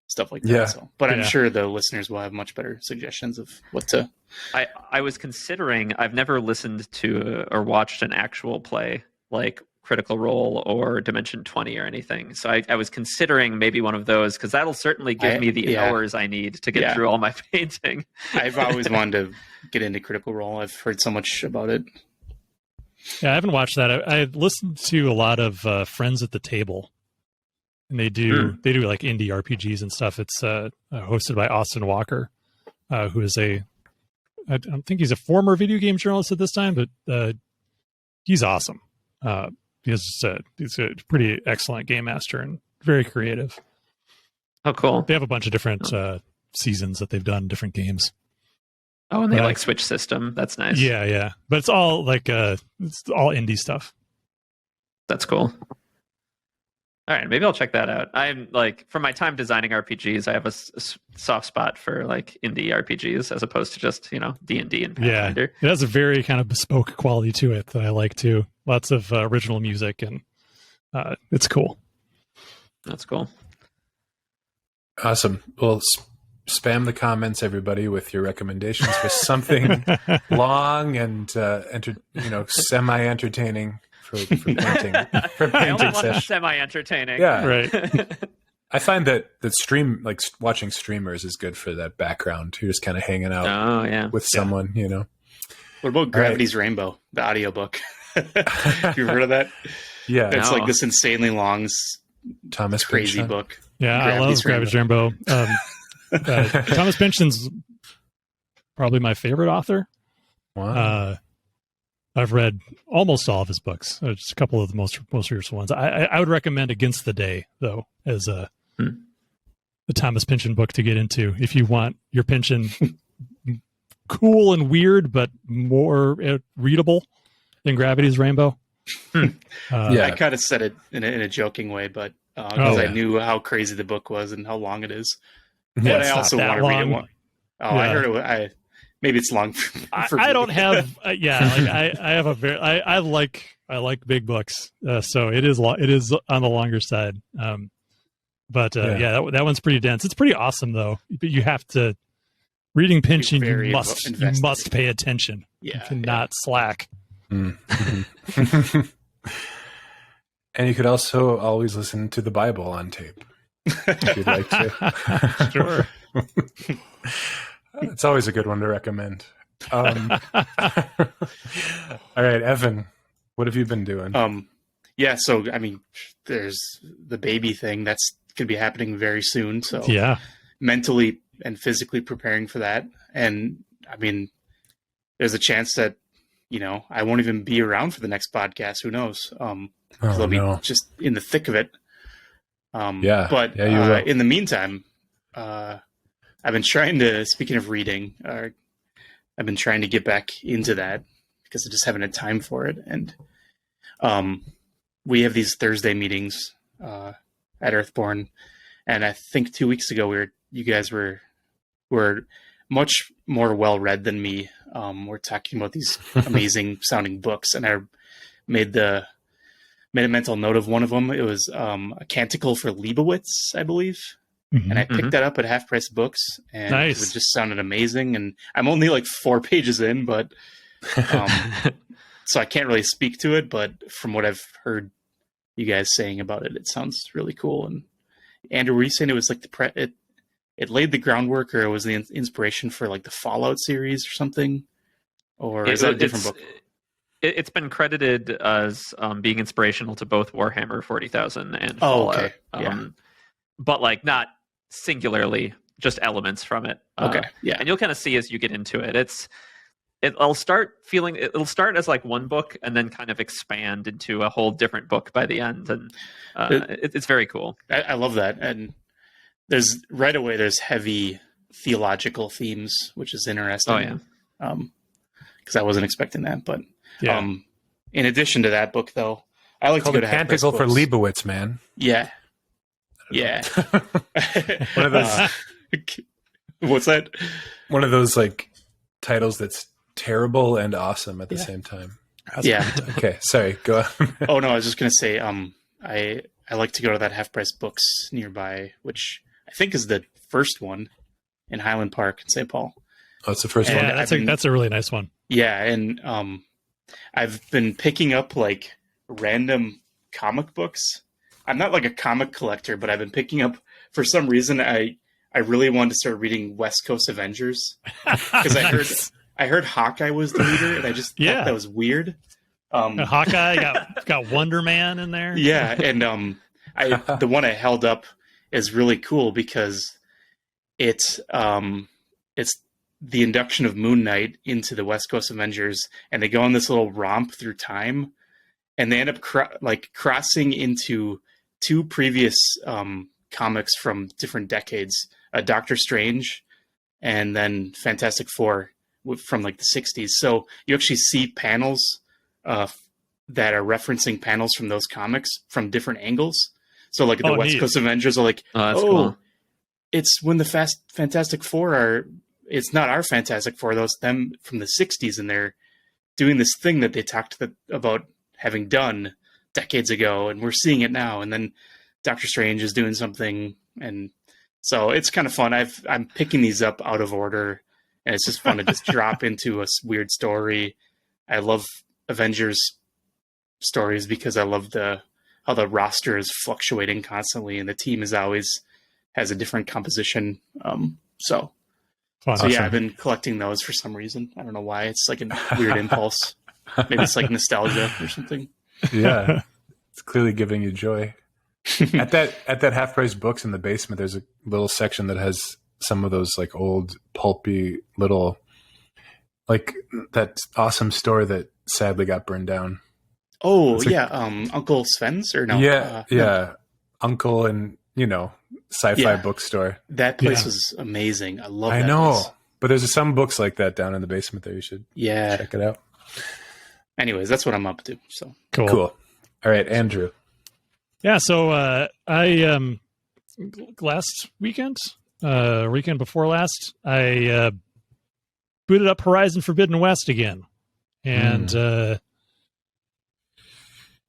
stuff like that. Yeah. So, but I'm sure the listeners will have much better suggestions of what to. I was considering. I've never listened to or watched an actual play like Critical Role or Dimension 20 or anything. So I was considering maybe one of those, because that'll certainly give me the hours I need to get through all my painting. I've always wanted to get into Critical Role. I've heard so much about it. Yeah, I haven't watched that. I listened to a lot of Friends at the Table, and they do like indie RPGs and stuff. It's hosted by Austin Walker, who is I don't think he's a former video game journalist at this time, but he's awesome. He's a pretty excellent game master and very creative. Oh, cool. They have a bunch of different seasons that they've done, different games. Oh, and they like switch system. That's nice. Yeah. But it's all like it's all indie stuff. That's cool. All right, maybe I'll check that out. I'm like, from my time designing RPGs, I have a soft spot for like indie RPGs as opposed to just D&D and Pathfinder. Yeah, it has a very kind of bespoke quality to it that I like too. Lots of original music, and it's cool. That's cool. Awesome. Well, spam the comments, everybody, with your recommendations for something long and semi-entertaining for painting. I only want the semi-entertaining. Yeah, right. I find that watching streamers is good for that background. You're just kind of hanging out Oh yeah. with someone, you know. What about Gravity's Rainbow, the audiobook? Have you heard of that? Yeah. It's No. like this insanely long, Thomas crazy Pynchon. book. Yeah, I love Gravity's Rainbow. Thomas Pynchon's probably my favorite author. Wow. I've read almost all of his books. Just a couple of the most recent ones. I would recommend Against the Day, though, as the Thomas Pynchon book to get into if you want your Pynchon cool and weird, but more readable than Gravity's Rainbow. I kind of said it in a joking way, but because I knew how crazy the book was and how long it is. Yeah, But I also want to read it one. Oh, Yeah. I heard it. Maybe it's long. For I me. don't have. I have a very. I like big books, so it is on the longer side. But that one's pretty dense. It's pretty awesome though. But you have to reading Pynchon. You must pay attention. Yeah, you cannot slack. Mm-hmm. And you could also always listen to the Bible on tape if you'd like to. Sure. It's always a good one to recommend. All right, Evan, what have you been doing? So I mean, there's the baby thing that's going to be happening very soon. So yeah, mentally and physically preparing for that. And I mean, there's a chance that, I won't even be around for the next podcast. Who knows? I'll be just in the thick of it. But you will. In the meantime, I've been trying to, speaking of reading, I've been trying to get back into that because I just haven't had time for it. And we have these Thursday meetings at Earthborne. And I think 2 weeks ago, you guys were much more well-read than me. We're talking about these amazing sounding books. And I made a mental note of one of them. It was a Canticle for Liebowitz, I believe. Mm-hmm. And I picked that up at Half Price Books, and it just sounded amazing. And I'm only like 4 pages in, but so I can't really speak to it. But from what I've heard you guys saying about it, it sounds really cool. And Andrew, were you saying it was like it laid the groundwork, or it was the inspiration for like the Fallout series or something? Or is that a different book? It's been credited as being inspirational to both Warhammer 40,000 and Fallout. Okay. Yeah. But like not singularly, just elements from it. Okay. Yeah. And you'll kind of see as you get into it. It'll start as like one book and then kind of expand into a whole different book by the end. And it's very cool. I love that. And there's heavy theological themes, which is interesting. Oh yeah. Because I wasn't expecting that. But yeah. In addition to that book, though, I like to go to Canticle for Liebowitz, man. Yeah. Yeah. One of those. What's that? One of those like titles that's terrible and awesome at the same time. Yeah. Okay. Sorry. Go on. Oh no, I was just gonna say, I like to go to that Half Price Books nearby, which I think is the first one in Highland Park in St. Paul. Oh, it's the first Yeah, one. that's a really nice one. Yeah, and I've been picking up like random comic books. I'm not like a comic collector, but I've been picking up, for some reason, I really wanted to start reading West Coast Avengers because I heard Hawkeye was the leader, and I just thought that was weird. Hawkeye got Wonder Man in there. Yeah, and the one I held up is really cool because it's the induction of Moon Knight into the West Coast Avengers, and they go on this little romp through time, and they end up crossing into two previous comics from different decades, Doctor Strange and then Fantastic Four from like the 60s. So you actually see panels that are referencing panels from those comics from different angles. So like the West Coast Avengers are like, cool. It's when the Fantastic Four it's not our Fantastic Four, them from the 60s, and they're doing this thing that they talked about having done decades ago, and we're seeing it now. And then Doctor Strange is doing something, and so it's kind of fun. I'm picking these up out of order, and it's just fun to just drop into a weird story. I love Avengers stories because I love how the roster is fluctuating constantly, and the team is always has a different composition. So yeah, I've been collecting those for some reason. I don't know why. It's like a weird impulse. Maybe it's like nostalgia or something. Yeah, it's clearly giving you joy. At that half price books in the basement, there's a little section that has some of those like old pulpy little, like that awesome store that sadly got burned down. Oh like, yeah, Uncle Sven's or no? Yeah, no. Uncle and sci-fi bookstore. That place was amazing. I love. I that know, place. But there's some books like that down in the basement there. You should check it out. Anyways, that's what I'm up to. So cool. All right, Andrew. Yeah, so I last weekend before last, I booted up Horizon Forbidden West again, and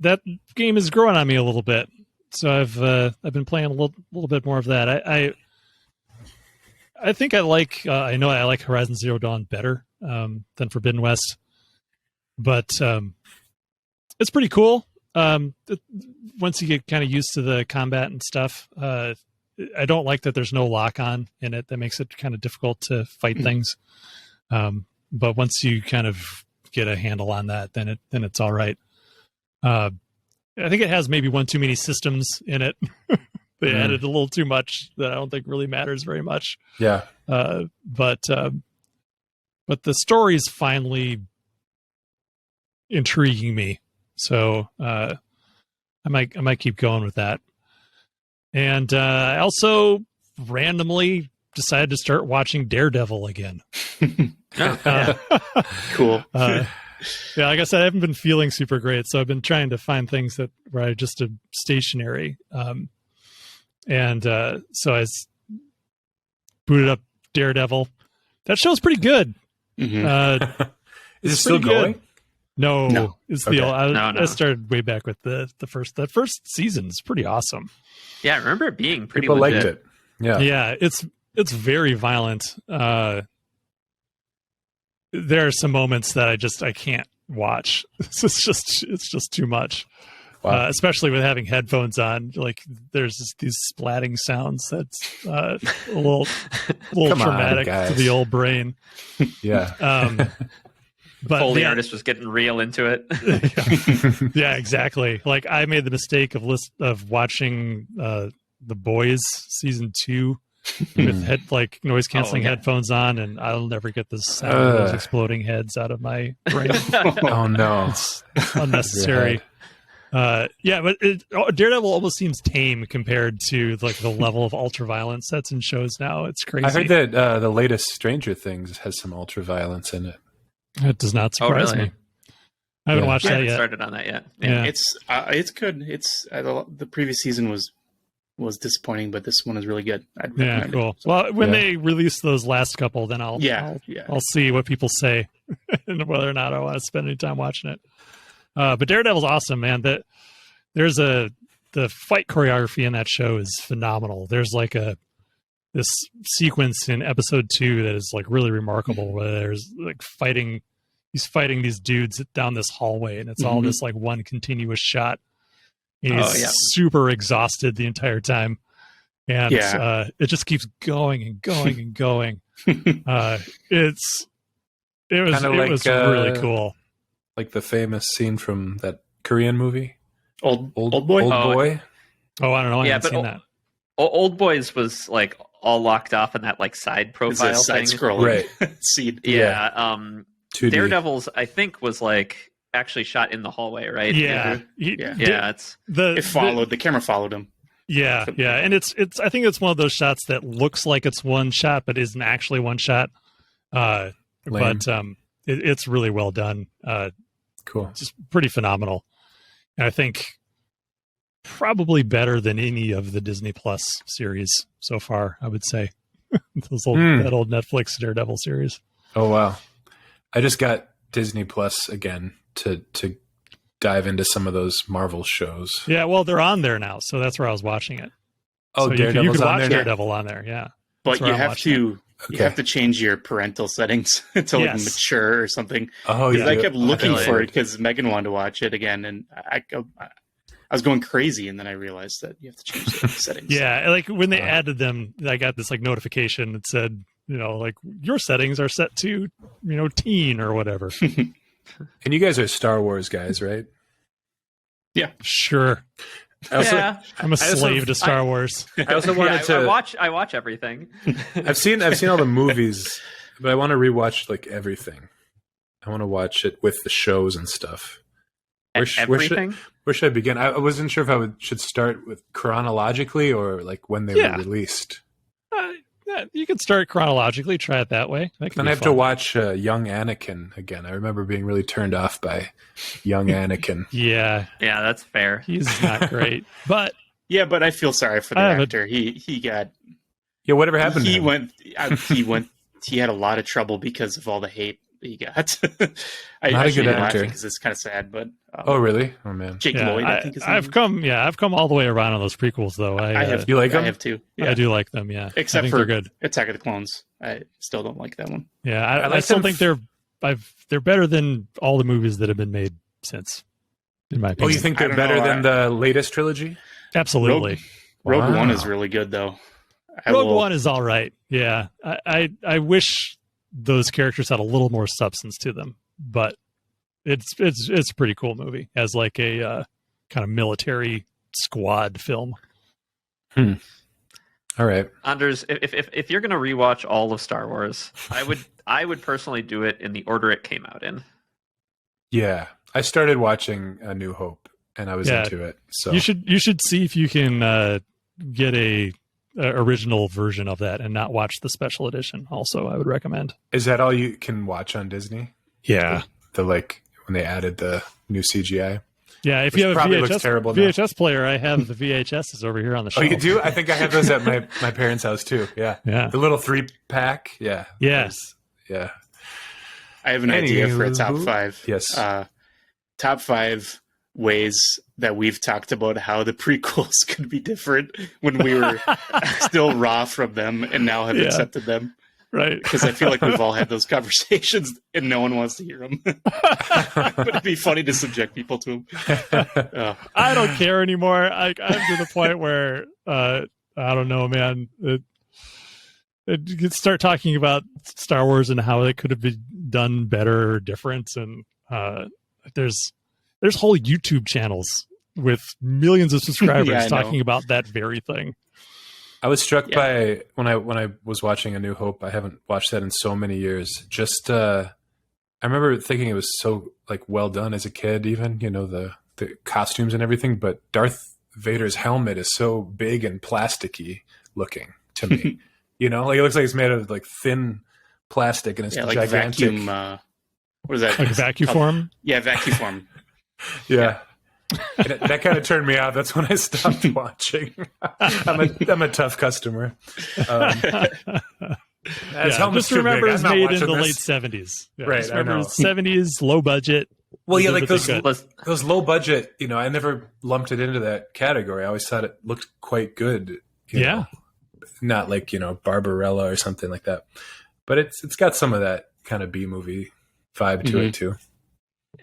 that game is growing on me a little bit. So I've been playing a little bit more of that. I think I like Horizon Zero Dawn better than Forbidden West, but it's pretty cool. Once you get kind of used to the combat and stuff, I don't like that there's no lock-on in it. That makes it kind of difficult to fight things. But once you kind of get a handle on that, then it's all right. I think it has maybe one too many systems in it. They added a little too much that I don't think really matters very much. Yeah. But the story's finally intriguing me. So I might keep going with that. And I also randomly decided to start watching Daredevil again. Cool. Yeah, like I said, I haven't been feeling super great, so I've been trying to find things where I just am stationary. So I booted up Daredevil. That show's pretty good. Mm-hmm. Is it still going? No. It's the old. No. I started way back with the first season. It's pretty awesome. Yeah, I remember it being pretty People legit. liked it. Yeah. Yeah, it's very violent. There are some moments that I can't watch. It's just too much. Wow. Especially with having headphones on, like there's these splatting sounds that's a little traumatic to the old brain. Yeah. But Foley artist was getting real into it. Yeah, exactly. Like I made the mistake of watching The Boys season 2 with noise canceling headphones on, and I'll never get the sound of those exploding heads out of my brain. Oh no, it's unnecessary. But Daredevil almost seems tame compared to like the level of ultra violence that's in shows now. It's crazy. I heard that the latest Stranger Things has some ultra violence in it. It does not surprise me. I haven't watched that yet. Started on that yet. Yeah. It's good. It's the previous season was disappointing, but this one is really good. I'd recommend cool. it. So, well, when they release those last couple, then I'll see what people say and whether or not I want to spend any time watching it. But Daredevil's awesome, man. There's the fight choreography in that show is phenomenal. There's like this sequence in episode 2 that is like really remarkable, where there's like he's fighting these dudes down this hallway, and it's all this like one continuous shot. And he's super exhausted the entire time, and it just keeps going and going and going. It was really cool. Like the famous scene from that Korean movie, Old Boy. Old Boy. Oh, I don't know. I haven't seen that. Old Boys was like all locked off in that like side profile side thing. scrolling scene. Yeah. 2D. Daredevil's, I think, was like actually shot in the hallway, right? Yeah. The camera followed him. Yeah, and it's I think it's one of those shots that looks like it's one shot but isn't actually one shot. But it's really well done. Cool. Just pretty phenomenal. And I think probably better than any of the Disney Plus series so far, I would say. That old Netflix Daredevil series. Oh wow. I just got Disney Plus again to dive into some of those Marvel shows. Yeah, well, they're on there now, so that's where I was watching it. Oh, so Daredevil's you can watch on there? Daredevil on there, yeah. But you have to change your parental settings to like mature or something. Oh, yeah. I kept looking for it because Megan wanted to watch it again, and I was going crazy, and then I realized that you have to change the settings. Yeah, like when they added them, I got this like notification that said, like your settings are set to, teen or whatever. And you guys are Star Wars guys, right? Yeah, sure. I'm a slave to Star Wars. I also wanted to I watch everything. I've seen all the movies, but I want to rewatch like everything. I want to watch it with the shows and stuff. Where should I begin? I wasn't sure if should start with chronologically or like when they were released. You could start chronologically. Try it that way. Then I have to watch young Anakin again. I remember being really turned off by young Anakin. Yeah, that's fair. He's not great, but but I feel sorry for the actor. He got whatever happened. He had a lot of trouble because of all the hate he got. Not a good actor because it's kind of sad, but oh really? Oh man, Jake Lloyd. I think I've come all the way around on those prequels though. I have. You like them? I have too. Yeah. I do like them. Yeah, except for they're good. Attack of the Clones. I still don't like that one. Yeah, I still think they're better than all the movies that have been made since. In my opinion. Oh, you think they're better than the latest trilogy? Absolutely. Rogue One is really good though. Rogue One is all right. Yeah, I wish those characters had a little more substance to them, but it's a pretty cool movie as like a kind of military squad film. All right, Anders, if you're gonna rewatch all of Star Wars, I would personally do it in the order it came out in. Yeah, I started watching A New Hope and I was into it. So you should see if you can get a original version of that and not watch the special edition. Also, I would recommend. Is that all you can watch on Disney? Yeah, the like when they added the new CGI. Yeah, if you have a VHS player, I have the VHSs over here on the shelf. Oh, you do? I think I have those at my parents' house too. Yeah, the little 3-pack. Yeah, yes, yeah. I have an idea for a top 5. Yes, top 5 ways that we've talked about how the prequels could be different when we were still raw from them and now have accepted them. Right. Because I feel like we've all had those conversations and no one wants to hear them. But it'd be funny to subject people to them. I don't care anymore. I'm to the point where, I don't know, man. You start talking about Star Wars and how it could have been done better or different. And there's whole YouTube channels with millions of subscribers talking about that very thing. I was struck by when I was watching A New Hope. I haven't watched that in so many years. Just I remember thinking it was so like well done as a kid, even the costumes and everything. But Darth Vader's helmet is so big and plasticky looking to me. Like it looks like it's made of like thin plastic and it's like gigantic. Vacuum. What is that? Like vacuform? Yeah, vacuform. Yeah. That kind of turned me out. That's when I stopped watching. I'm a tough customer. Just remember it's made in the late 70s. Yeah, right. Remember 70s, low budget. Well, yeah, like those low budget, I never lumped it into that category. I always thought it looked quite good. You know? Not like, Barbarella or something like that. But it's got some of that kind of B movie vibe to it too.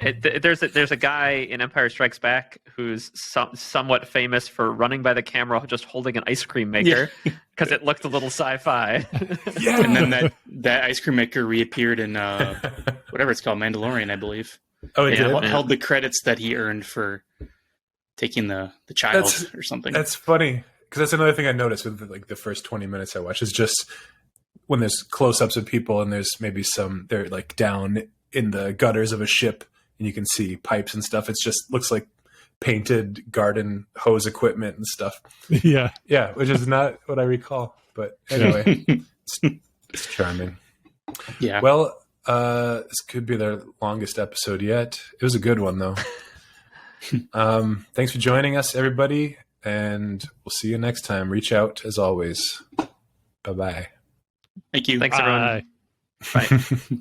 There's a guy in Empire Strikes Back who's somewhat famous for running by the camera just holding an ice cream maker because it looked a little sci-fi. Yeah, and then that ice cream maker reappeared in whatever it's called, Mandalorian, I believe. Oh, it did? Held the credits that he earned for taking the child or something. That's funny because that's another thing I noticed with like the first 20 minutes I watched is just when there's close-ups of people and there's maybe they're like down in the gutters of a ship. And you can see pipes and stuff. It just looks like painted garden hose equipment and stuff. Yeah. Yeah, which is not what I recall. But anyway, it's charming. Yeah. Well, this could be their longest episode yet. It was a good one, though. Thanks for joining us, everybody. And we'll see you next time. Reach out, as always. Bye-bye. Thank you. Thanks, everyone. Bye. Bye.